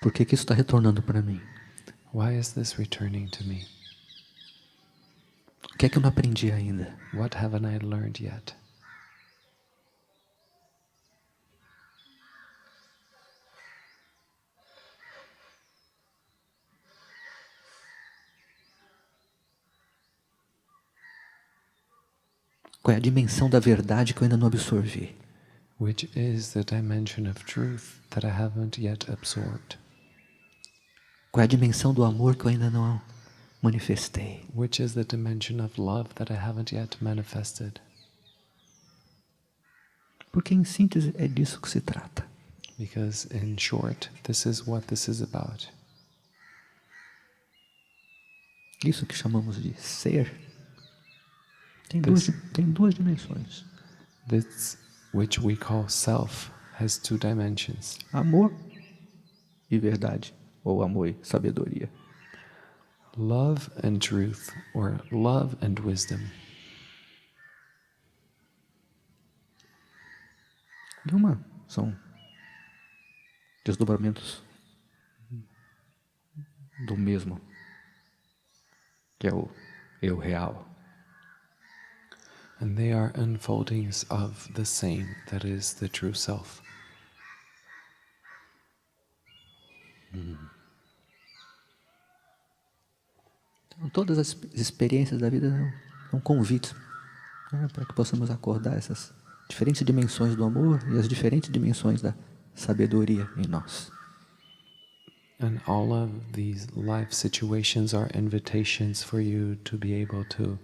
Por que isso está retornando para mim? Why is this returning to me? O que é que eu não aprendi ainda? What haven't I learned yet? Qual é a dimensão da verdade que eu ainda não absorvi? Which is the dimension of truth that I haven't yet absorbed? Qual é a dimensão do amor que eu ainda não manifestei? Which is the dimension of love that I haven't yet manifested? Porque em síntese é disso que se trata. Because in short, this is what this is about. Isso que chamamos de ser Tem duas dimensões. This, which we call self, has two dimensions. Amor e verdade, ou amor e sabedoria. Love and truth, or love and wisdom. E uma são desdobramentos do mesmo, que é o eu real. And they are unfoldings of the same, that is the true self. Então, todas as experiências da vida são convites, né, para que possamos acordar essas diferentes dimensões do amor e as diferentes dimensões da sabedoria em nós. And all of these life situations are invitations for you to be able to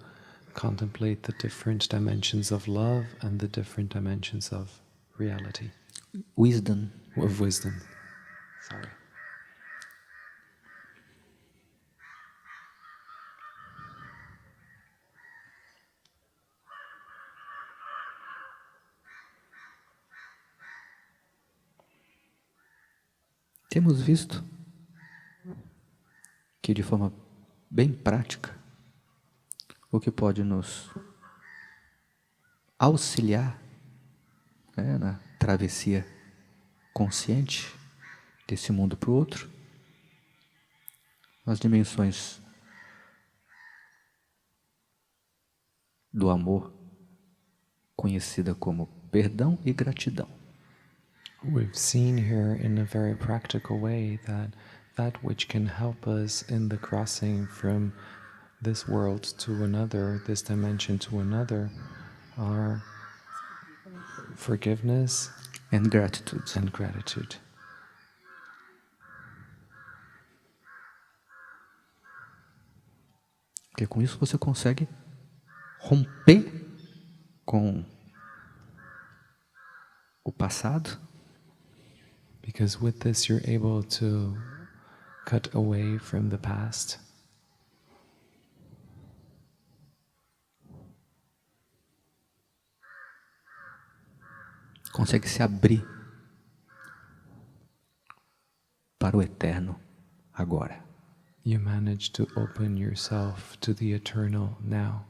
contemplate the different dimensions of love and the different dimensions of reality. Wisdom. Of wisdom. Sorry. Temos visto que de forma bem prática, o que pode nos auxiliar, né, na travessia consciente desse mundo para o outro, as dimensões do amor, conhecida como perdão e gratidão. We've seen here in a very practical way that which can help us in the crossing from this world to another, this dimension to another, are forgiveness And gratitude. and gratitude. Porque com isso você consegue romper com o passado, Because with this you're able to cut away from the past consegue se abrir para o eterno agora. you manage to open yourself to the eternal now.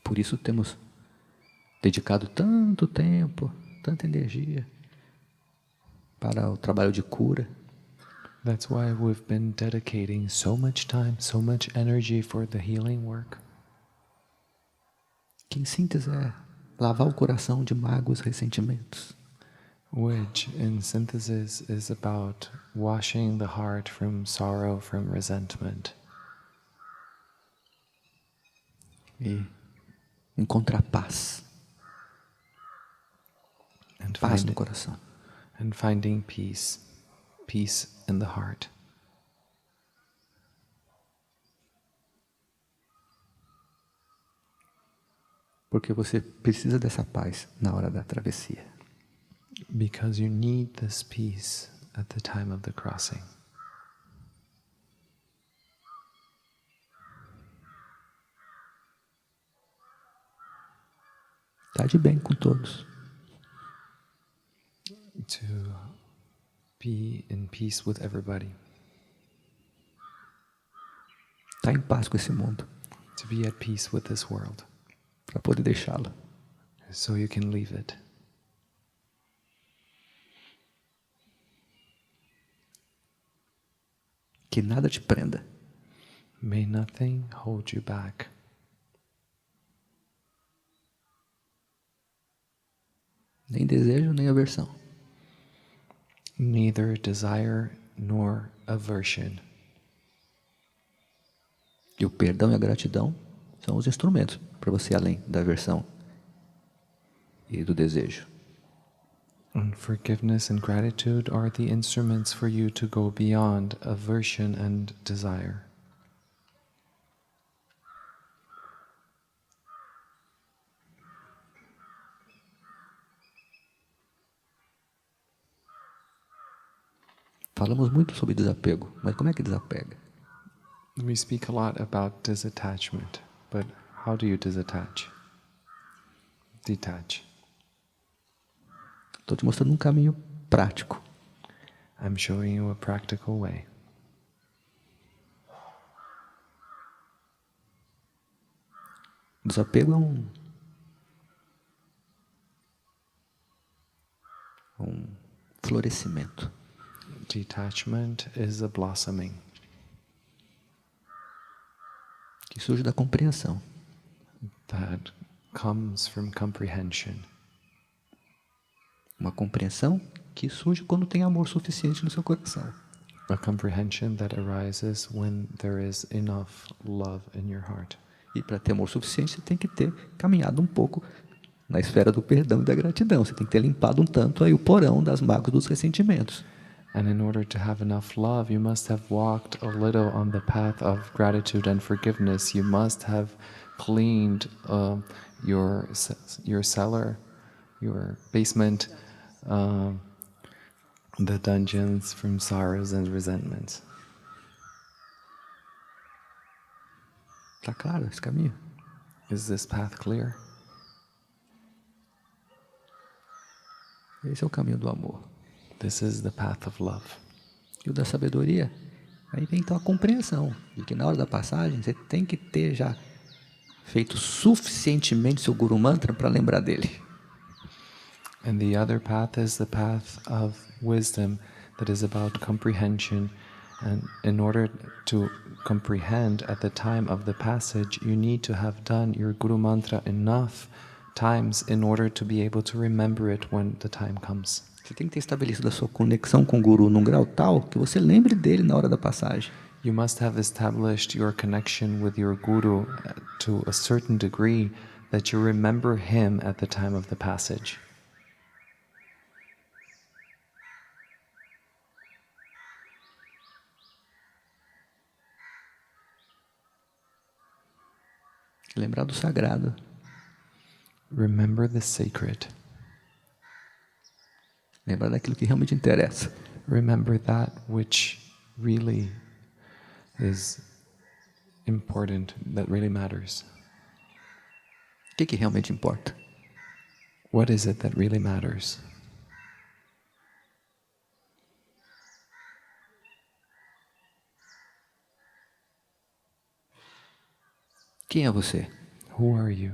Por isso temos dedicado tanto tempo, tanta energia para o trabalho de cura. That's why we've been dedicating so much time, so much energy for the healing work. Que em síntese é lavar o coração de mágoas e ressentimentos. Which, in synthesis, is about washing the heart from sorrow, from resentment, E encontrar paz. and Paz no coração. finding peace, peace in the heart. Porque você precisa dessa paz na hora da travessia. Because you need this peace at the time of the crossing. Tá de bem com todos. To be in peace with everybody. Tá em paz com esse mundo. To be at peace with this world. Para poder deixá-lo. So you can leave it. Que nada te prenda. May nothing hold you back. Nem desejo, nem aversão. Neither desire nor aversion. E o perdão e a gratidão são os instrumentos para você ir além da aversão e do desejo. And forgiveness and gratitude are the instruments for you to go beyond aversion and desire. Falamos muito sobre desapego, mas como é que desapega? We speak a lot about disattachment, but how do you disattach? Detach. Estou te mostrando um caminho prático. I'm showing you a practical way. Desapego é um florescimento. Detachment is a blossoming Que surge da compreensão. that comes from comprehension. Uma compreensão que surge quando tem amor suficiente no seu coração. A comprehension that arises when there is enough love in your heart. E para ter amor suficiente, você tem que ter caminhado um pouco na esfera do perdão e da gratidão. Você tem que ter limpado um tanto aí o porão das mágoas dos ressentimentos. And in order to have enough love, you must have walked a little on the path of gratitude and forgiveness. You must have cleaned your cellar, your basement, the dungeons from sorrows and resentments. Está claro esse caminho? Is this path clear? Esse é o caminho do amor. This is the path of love. E o da sabedoria? Aí vem então a compreensão de que na hora da passagem você tem que ter já feito suficientemente seu Guru Mantra para lembrar dele. And the other path is the path of wisdom that is about comprehension. And in order to comprehend at the time of the passage, you need to have done your Guru Mantra enough times in order to be able to remember it when the time comes. Você tem que ter estabelecido a sua conexão com o Guru num grau tal que você lembre dele na hora da passagem. You must have established your connection with your Guru to a certain degree that you remember him at the time of the passage. Lembrar do sagrado. Remember the sacred. Lembrar daquilo que realmente interessa. Remember that which really is important, that really matters. O que realmente importa? What is it that really matters? Quem é você? Who are you?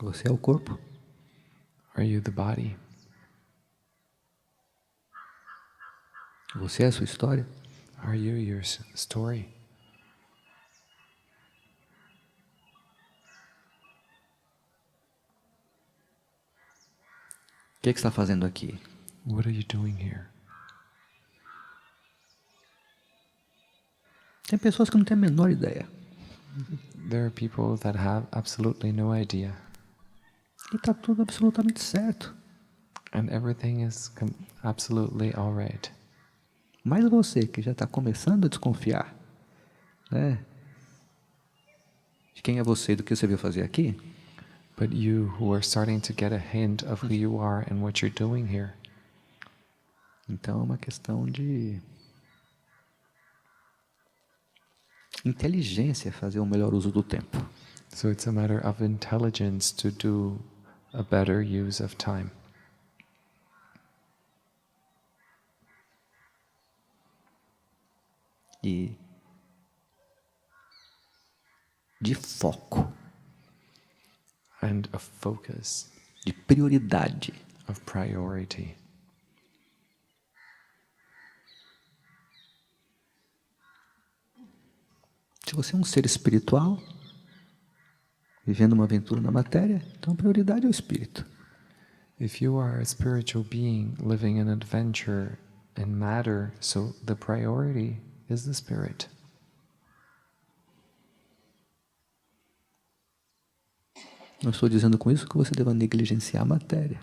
Você é o corpo? Are you the body? Você é a sua história? Are you your story? O que você está fazendo aqui? What are you doing here? Tem pessoas que não têm a menor ideia. There are people that have absolutely no idea. E está tudo absolutamente certo. And everything is absolutely all right. Mas você que já está começando a desconfiar, né? De quem é você e do que você veio fazer aqui? But you who are starting to get a hint of who you are and what you're doing here. Então é uma questão de inteligência fazer um melhor uso do tempo. So it's a matter of intelligence to do a better use of time. E de foco, And a focus, de prioridade. of priority. Se você é um ser espiritual, vivendo uma aventura na matéria, então a prioridade é o espírito. If you are a spiritual being living an adventure in matter, so the priority is the spirit. Não estou dizendo com isso que você deva negligenciar a matéria.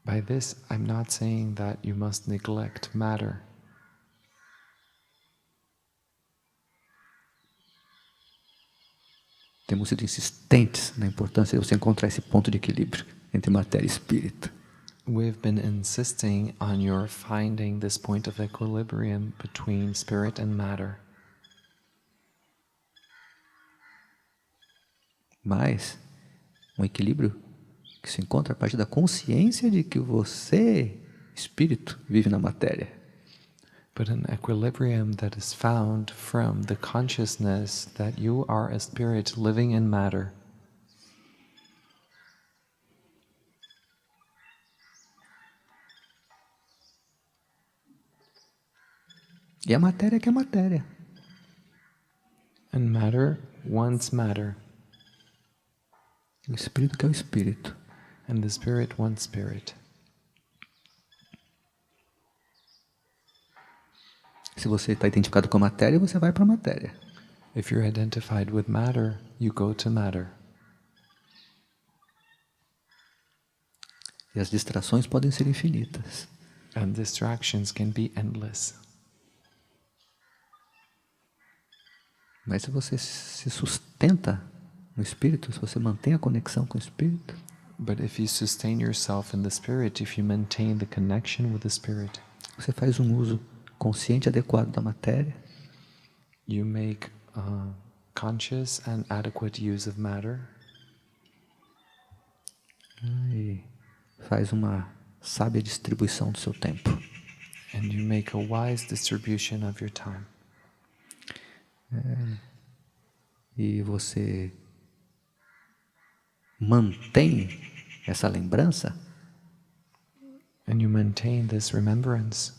By this, I'm not saying that you must neglect matter. Temos sido insistentes na importância de você encontrar esse ponto de equilíbrio entre matéria e espírito. we've been insisting on your finding this point of equilibrium between spirit and matter. Mas um equilíbrio que se encontra a partir da consciência de que você, espírito, vive na matéria. But an equilibrium that is found from the consciousness that you are a spirit living in matter. E a matéria que é matéria. And matter wants matter. O espírito que é o espírito. And the spirit wants spirit. Se você está identificado com a matéria, você vai para a matéria. If you're identified with matter, you go to matter. E as distrações podem ser infinitas. And distractions can be endless. Mas se você se sustenta no espírito, se você mantém a conexão com o espírito, But if you sustain yourself in the spirit, if you maintain the connection with the spirit, você faz um uso consciente e adequado da matéria, you make conscious and adequate use of matter, e faz uma sábia distribuição do seu tempo. and you make a wise distribution of your time. E você mantém essa lembrança And you maintain this remembrance.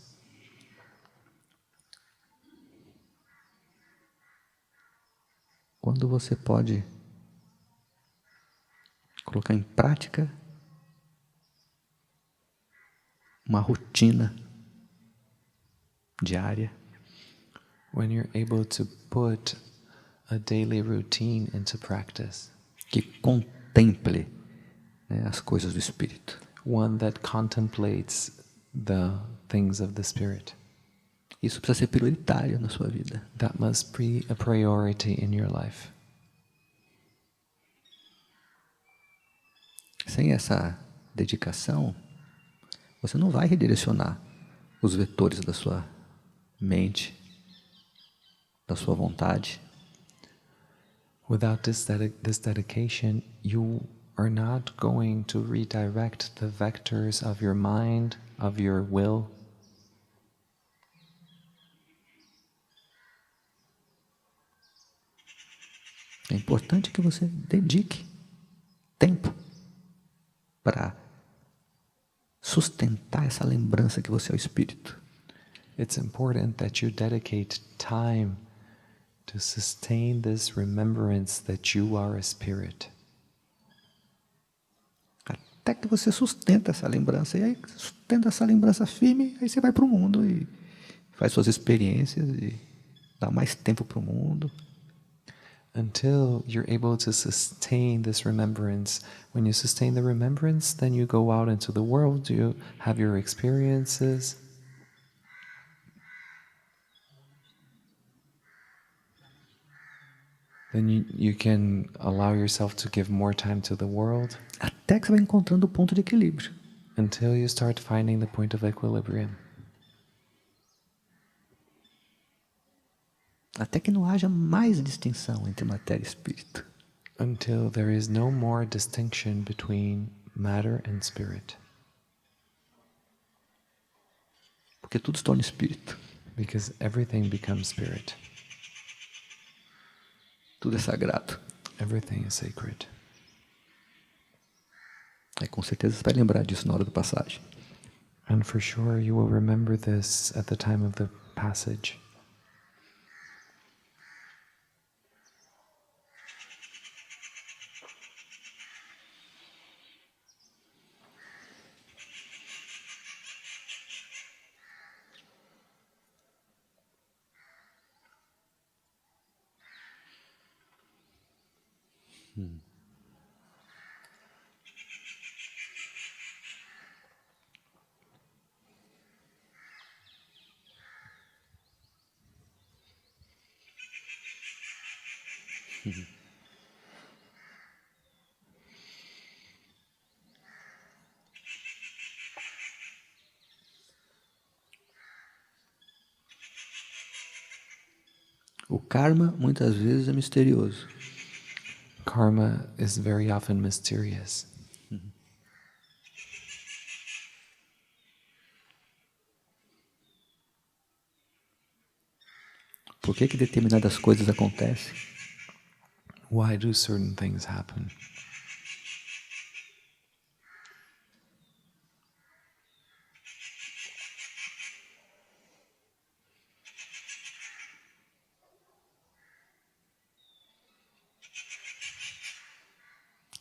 quando você pode colocar em prática uma rotina diária When you're able to put a daily routine into practice, que contemple, né, as coisas do espírito. one that contemplates the things of the spirit. Isso precisa ser prioritário na sua vida. That must be a priority in your life. Sem essa dedicação, você não vai redirecionar os vetores da sua mente, da sua vontade. Without this dedication, you are not going to redirect the vectors of your mind, of your will. É importante que você dedique tempo para sustentar essa lembrança que você é o espírito. It's important that you dedicate time to sustain this remembrance that you are a spirit. Até que você sustenta essa lembrança. E aí, sustenta essa lembrança firme, aí você vai para o mundo e faz suas experiências e dá mais tempo para o mundo. Until you're able to sustain this remembrance. When you sustain the remembrance, then you go out into the world, you have your experiences. Then you can allow yourself to give more time to the world Até que você vai encontrando o ponto de equilíbrio. until you start finding the point of equilibrium. Até que não haja mais distinção entre matéria e espírito. Until there is no more distinction between matter and spirit. Porque tudo se torna espírito. Because everything becomes spirit. Tudo é sagrado. Everything is sacred. Aí com certeza você vai lembrar disso na hora da passagem. And for sure you will remember this at the time of the passage. O karma muitas vezes é misterioso. Karma is very often mysterious. Por que determinadas coisas acontecem? Why do certain things happen?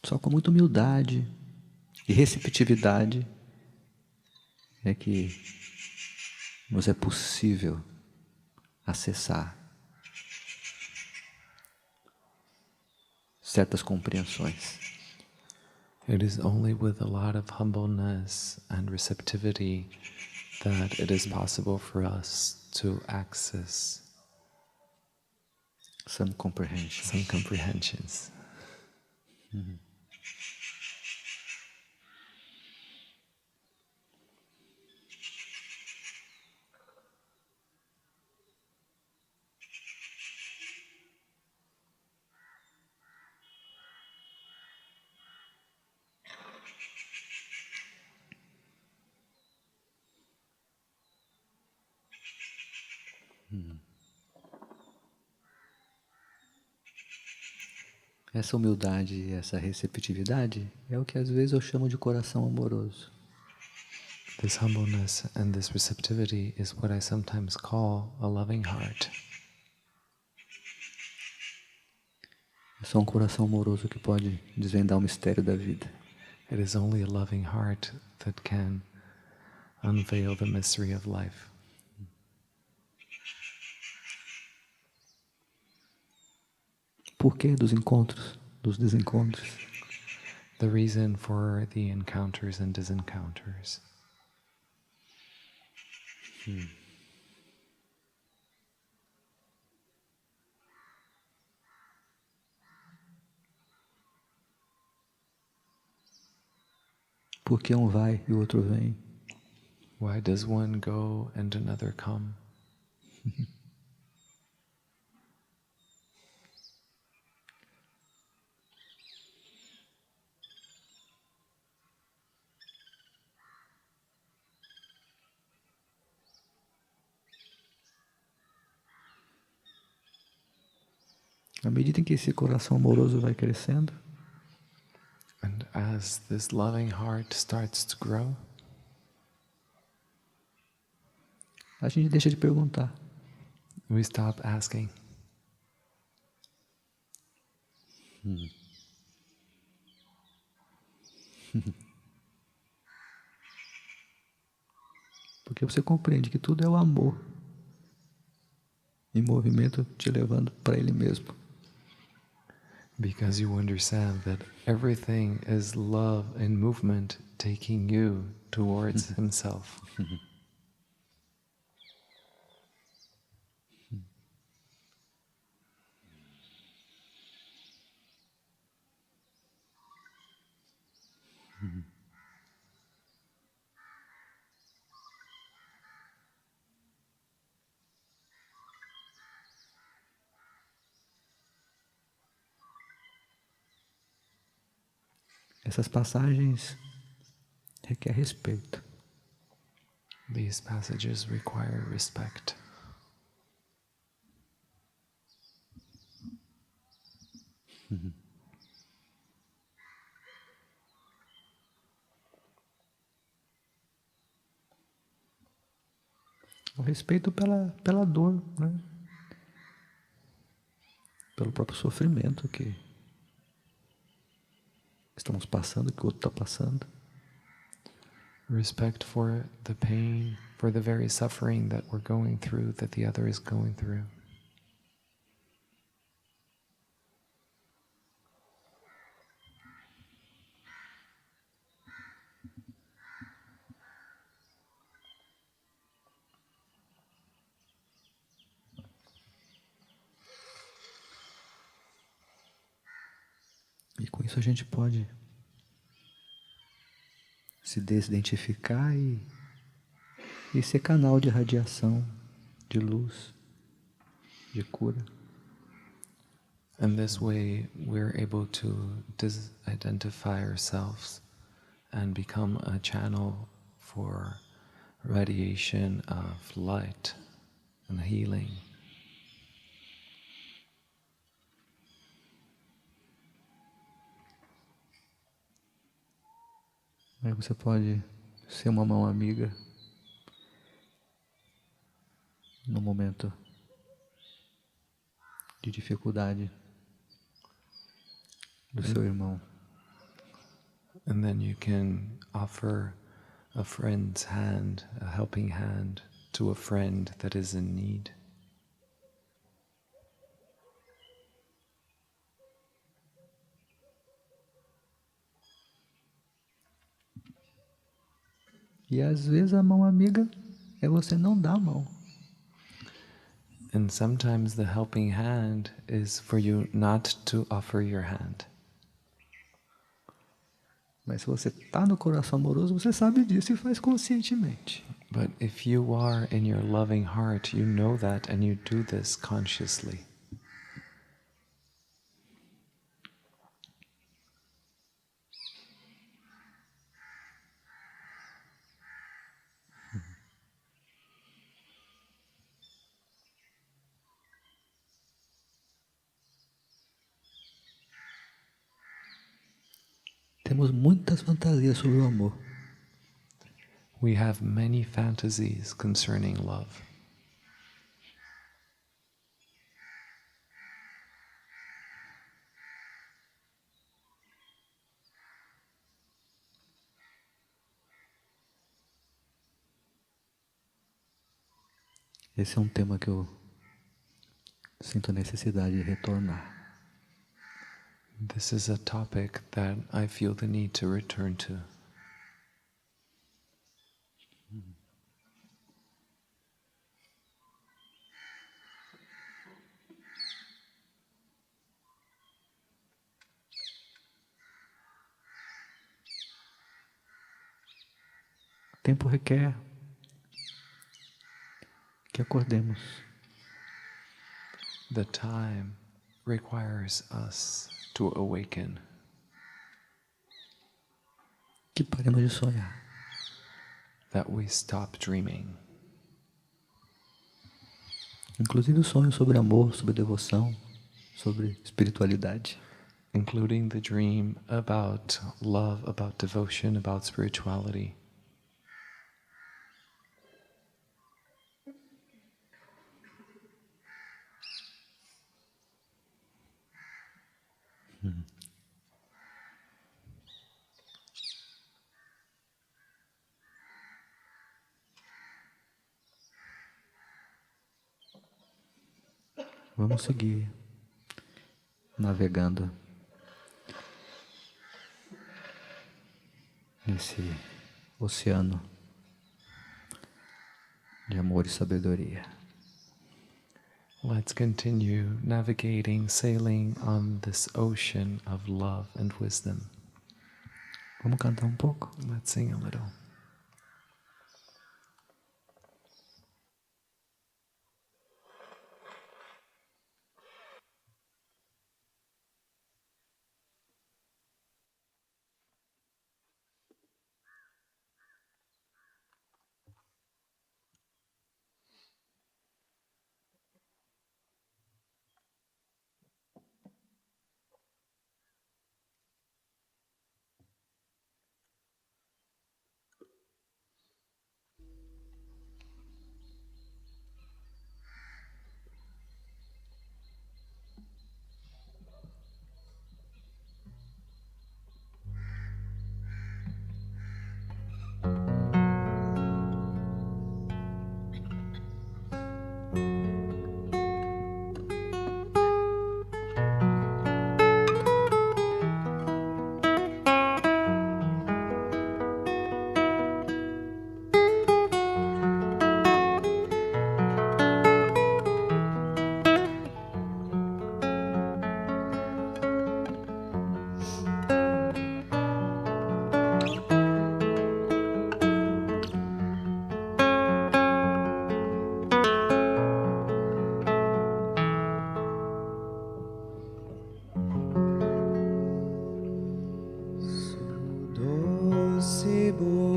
Só com muita humildade e receptividade é que nos é possível acessar certas compreensões. It is only with a lot of humbleness and receptivity that it is possible for us to access Some comprehension. some comprehensions. Essa humildade e essa receptividade é o que às vezes eu chamo de coração amoroso. This humbleness and this receptivity is what I sometimes call a loving heart. É só um coração amoroso que pode desvendar o mistério da vida. It is only a loving heart that can unveil the mystery of life. Por que dos encontros, dos desencontros? The reason for the encounters and disencounters. Por que um vai e o outro vem? Why does one go and another come? À medida em que esse coração amoroso vai crescendo, And as this loving heart starts to grow, a gente deixa de perguntar. we stop asking. Porque você compreende que tudo é o amor em movimento te levando para Ele mesmo. Because you understand that everything is love in movement taking you towards Himself. Essas passagens requerem respeito. These passages require respect. O respeito pela dor, né? Pelo próprio sofrimento que estamos passando, que o outro está passando. Respect for the pain, for the very suffering that we're going through, that the other is going through. E com isso a gente pode se desidentificar e ser canal de radiação, de luz, de cura. And this way we're able to identify ourselves and become a channel for radiation of light and healing. Aí você pode ser uma mão amiga no momento de dificuldade do seu irmão. And then you can offer a friend's hand, a helping hand to a friend that is in need. E às vezes a mão amiga é você não dar a mão. And sometimes the helping hand is for you not to offer your hand. Mas se você está no coração amoroso, você sabe disso e faz conscientemente. But if you are in your loving heart, you know that and you do this consciously. Temos muitas fantasias sobre o amor. We have many fantasies concerning love. Esse é um tema que eu sinto a necessidade de retornar. This is a topic that I feel the need to return to. O tempo requer que acordemos. The time requires us to awaken. Que paremos de sonhar. That we stop dreaming. Inclusive os sonhos sobre amor, sobre devoção, sobre espiritualidade. Including the dream about love, about devotion, about spirituality. Vamos seguir navegando nesse oceano de amor e sabedoria. Let's continue navigating, sailing on this ocean of love and wisdom. Vamos cantar um pouco? Let's sing a little.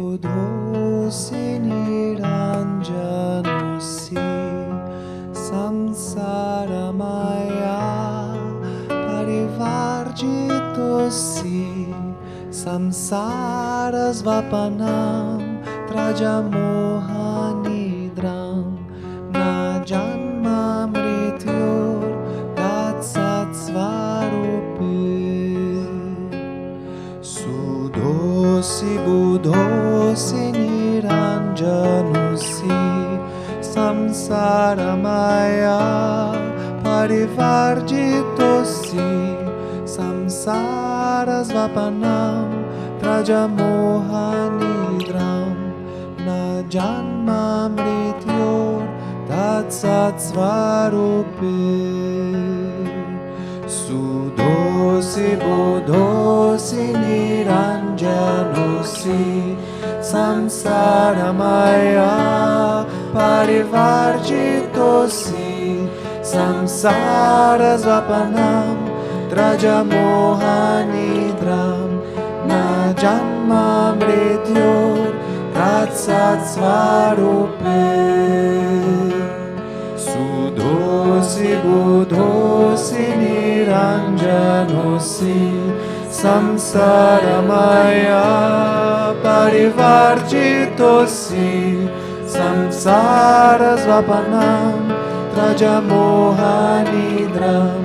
buddhosi niranjanosi samsara maya parivarjitosi samsara svapanam trajamohanidram na janma mrityor tatsat svarupe sudosi buddhosi niranjanosi samsara maya parivarjitosi samsara svapanam trajamohanidram na janma mrityor tatsat svarupe sudosi buddhosi niranjanosi samsara maya parivarjitosi samsara svapanam trajamohanidram na janma mrityor tatsat svarupe sudosi buddhosi niranjanosi samsara maya parivarjitosi samsara svapanam trajamohanidram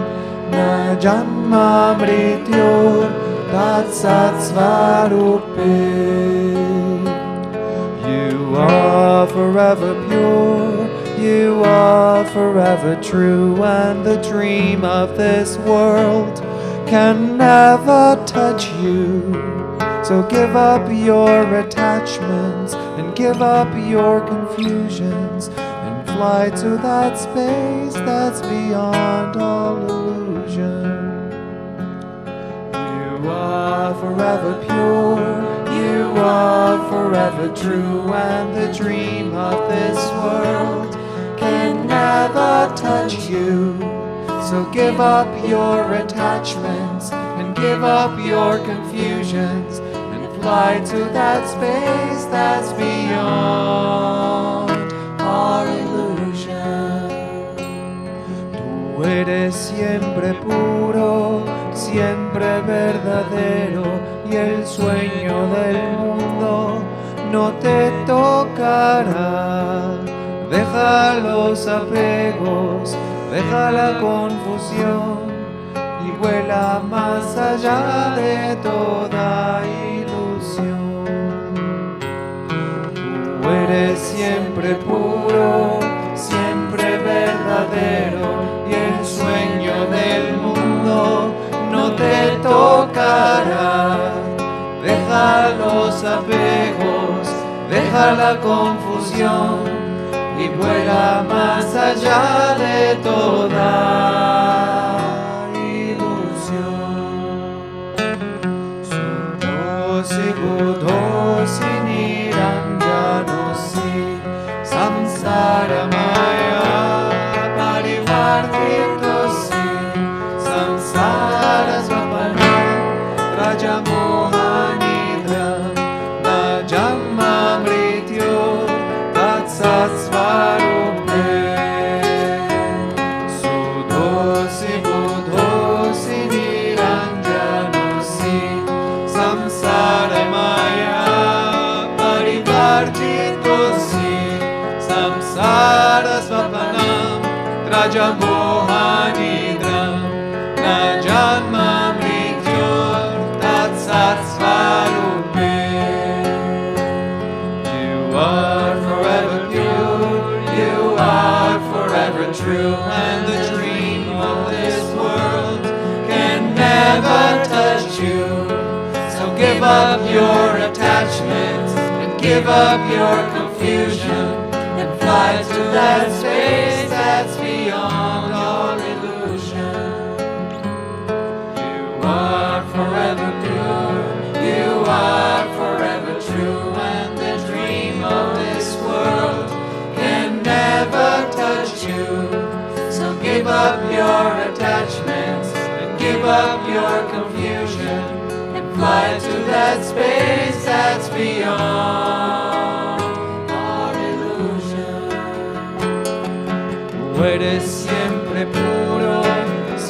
na janma mrityor tatsat svarupe you are forever pure, you are forever true, and the dream of this world can never touch you. So give up your attachments and give up your confusions and fly to that space that's beyond all illusion. You are forever pure, you are forever true, and the dream of this world can never touch you. So give up your attachments and give up your confusions and fly to that space that's beyond our illusion. Tú eres siempre puro, siempre verdadero, y el sueño del mundo no te tocará. Deja los apegos, deja la confusión y vuela más allá de toda ilusión. Tú eres siempre puro, siempre verdadero, y el sueño del mundo no te tocará. Deja los apegos, deja la confusión y vuela más allá de toda ilusión. Sudosi buddhosi niranjanosi samsara maya parivarjitosi samsara svapanam trajamohanidram na janma mrityor tatsat svarupe sudosi buddhosi niranjanosi samsara maya parivarjitosi samsara svapanam trajamohanidram na janma mrityor tatsat svarupe. You are forever pure, you are forever true, and the dream of this world can never touch you. So give up your attachments and give up your confusion and fly to that space that's beyond all illusion. You are forever pure, you are forever true, and the dream of this world can never touch you. So give up your attachments and give up your confusion and fly to that space that's beyond our illusion. Tú eres siempre puro,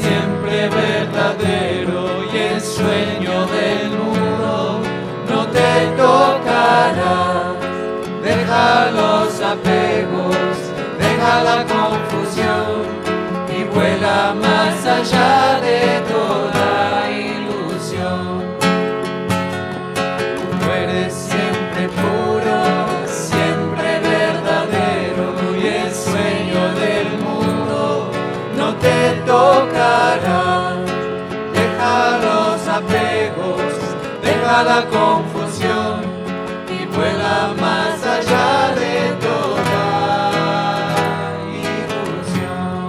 siempre verdadero, y el sueño del mundo no te tocará. Deja los apegos, deja la confusión y vuela más allá de toda ilusión. Tú eres siempre puro, siempre verdadero, y el sueño del mundo no te tocará. Deja los apegos, deja la confusión y vuela más allá de toda ilusión.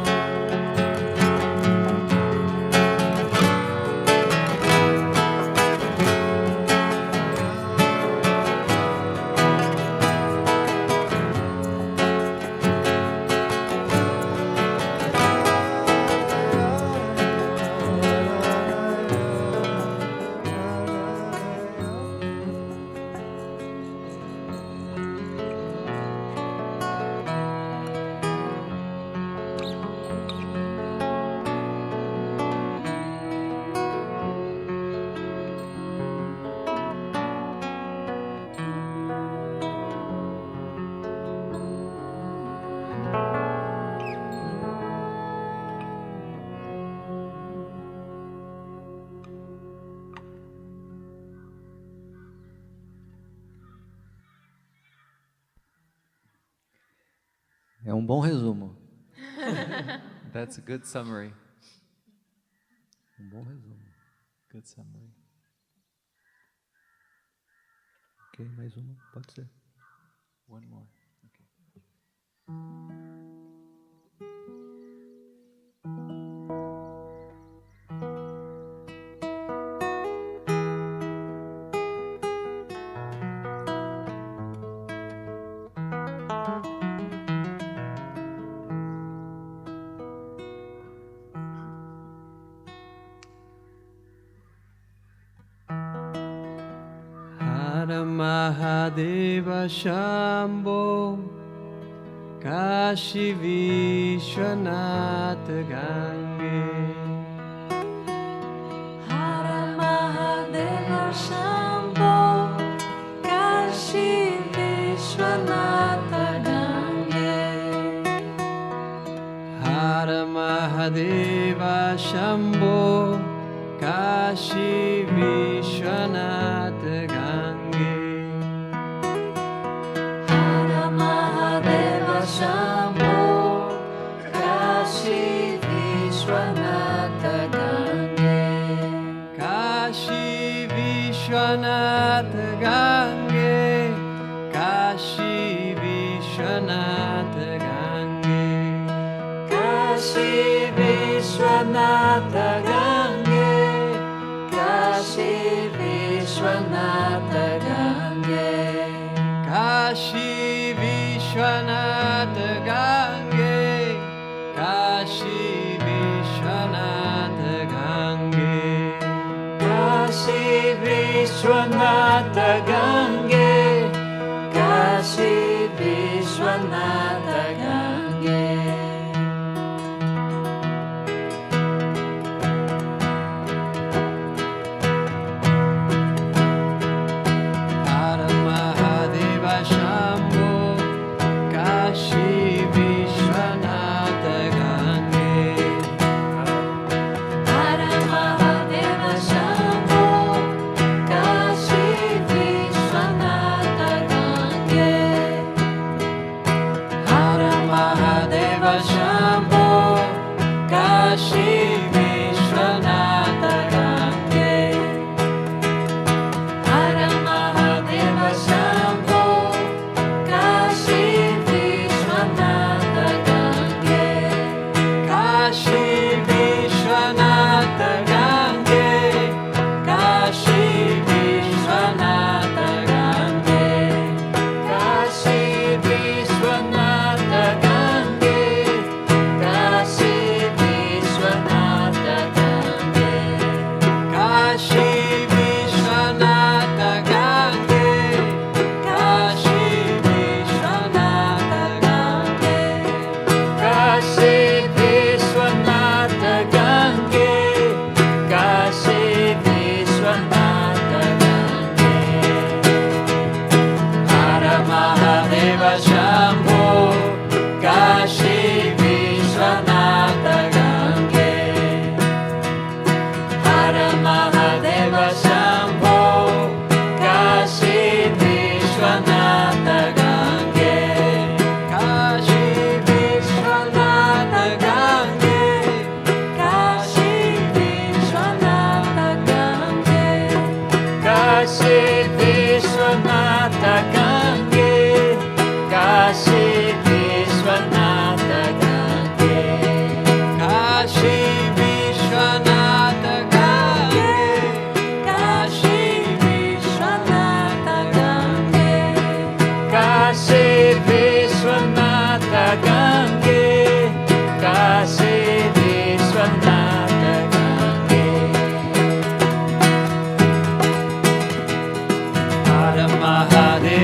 É um bom resumo. That's a good summary. Um bom resumo. Good summary. Ok, mais uma? Pode ser. One more. Okay. Mahadeva Shambho Kashi Vishwanath Gange. Hara Mahadeva Shambho Kashi Vishwanatha Gange. Hara Mahadeva Shambho Kashi Vishwanath Gange. Hara Mahadeva Shambho Kashi Vishwanatha Gange. Kashi Vishwanath Gange. Kashi Vishwanath Gange. Kashi Vishwanatha Gange. Kashi Vishwanatha Gange. Kashi Vishwanath Gange. Kashi Vishwanath Gange. Kashi Vishwanatha Gange. Kashi Vishwanatha Gange. Hara Mahadeva Shambho Kashi Vishwanath Gange. Hara Mahadeva Shambho Kashi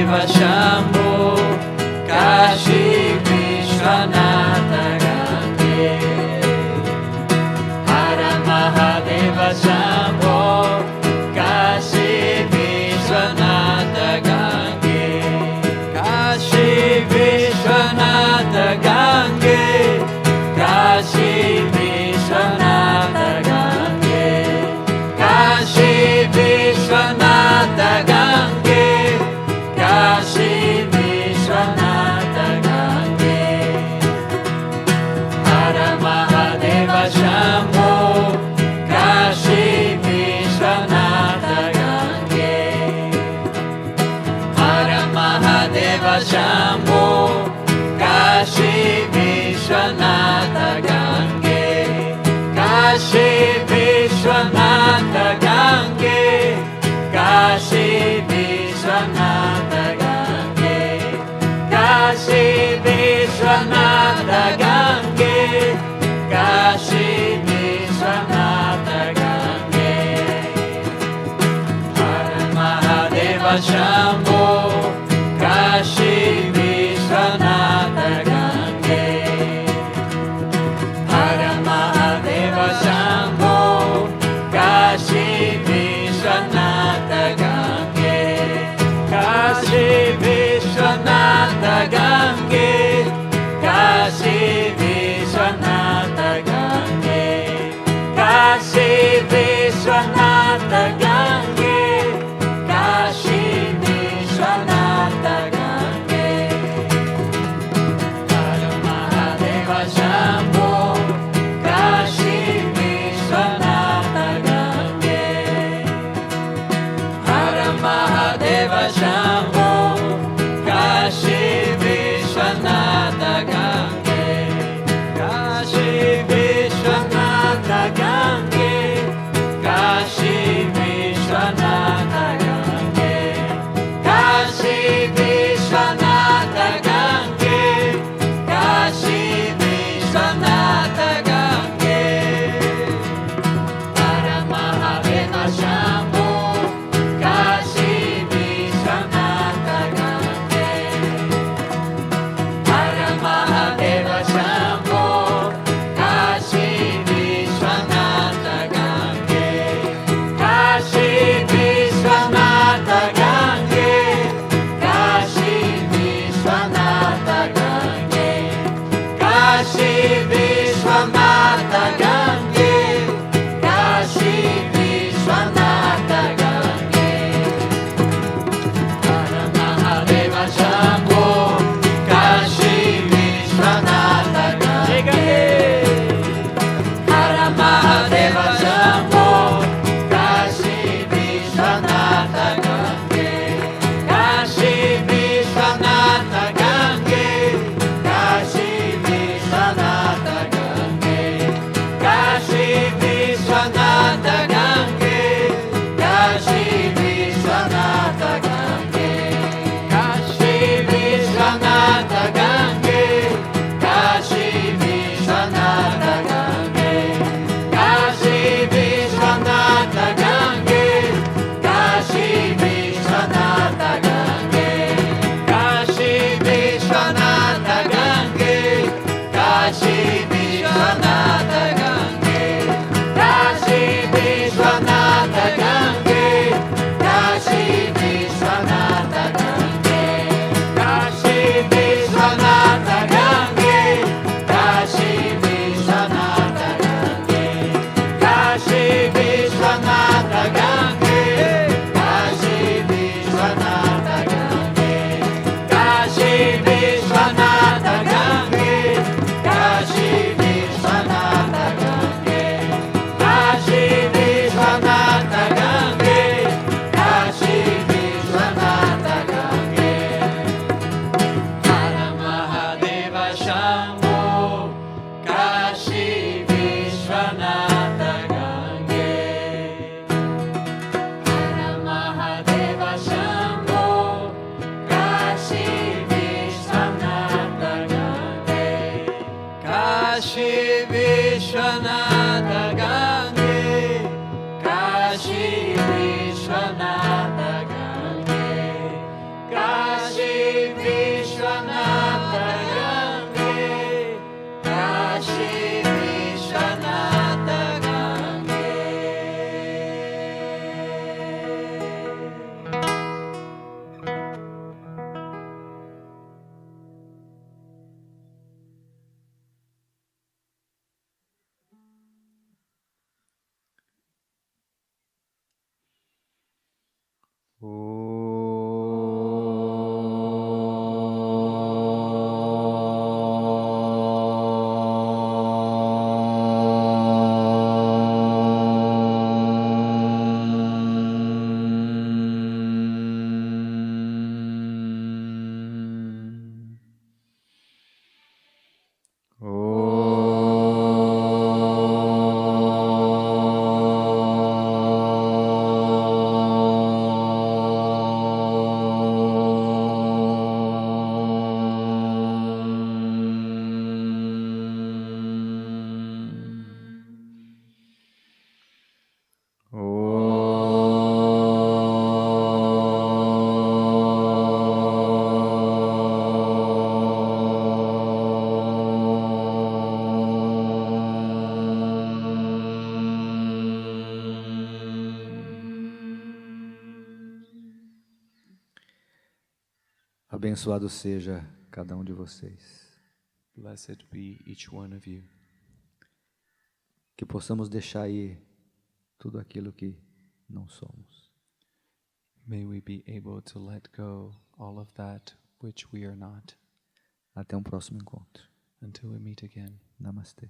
Mahadeva Shambho Kashi Vishwanatha Gange Hara Mahadeva Shambho Kashi Vishwanatha Gange Kashi Vishwanatha Gange Kashi Vishwanatha Gange Kashi Vishwanatha Gange Kashi Vishwanatha Gange Hara Mahadeva Shambho Kashi Vishwanatha Gange Hara Mahadeva Shambho Kashi Vishwanatha Gange Kashi Vishwanatha Gange Kashi Vishwanatha Gange Kashi Vishwanatha Gange Kashi Vishwanatha Gange Hara Mahadeva Shambho Kashi Vishwanatha Gange Hara Mahadeva Shambho Kashi Vishwanatha Gange Kashi Vishwanatha Gange Kashi Vishwanatha Gange Kashi Vishwanatha Gange Kashi Vishwanatha Gange Hara Mahadeva Shambho Kashi Vishwanatha Gange Hara Mahadeva Shambho Kashi Vishwanatha Gange Kashi Vishwanatha Gange Kashi Vishwanatha Gange Kashi Vishwanatha Gange Kashi Vishwanatha Gange Hara Mahadeva Shambho Kashi Vishwanatha Abençoado seja cada um de vocês. Blessed be each one of you. Que possamos deixar aí tudo aquilo que não somos. May we be able to let go all of that which we are not. Até um próximo encontro. Until we meet again. Namastê.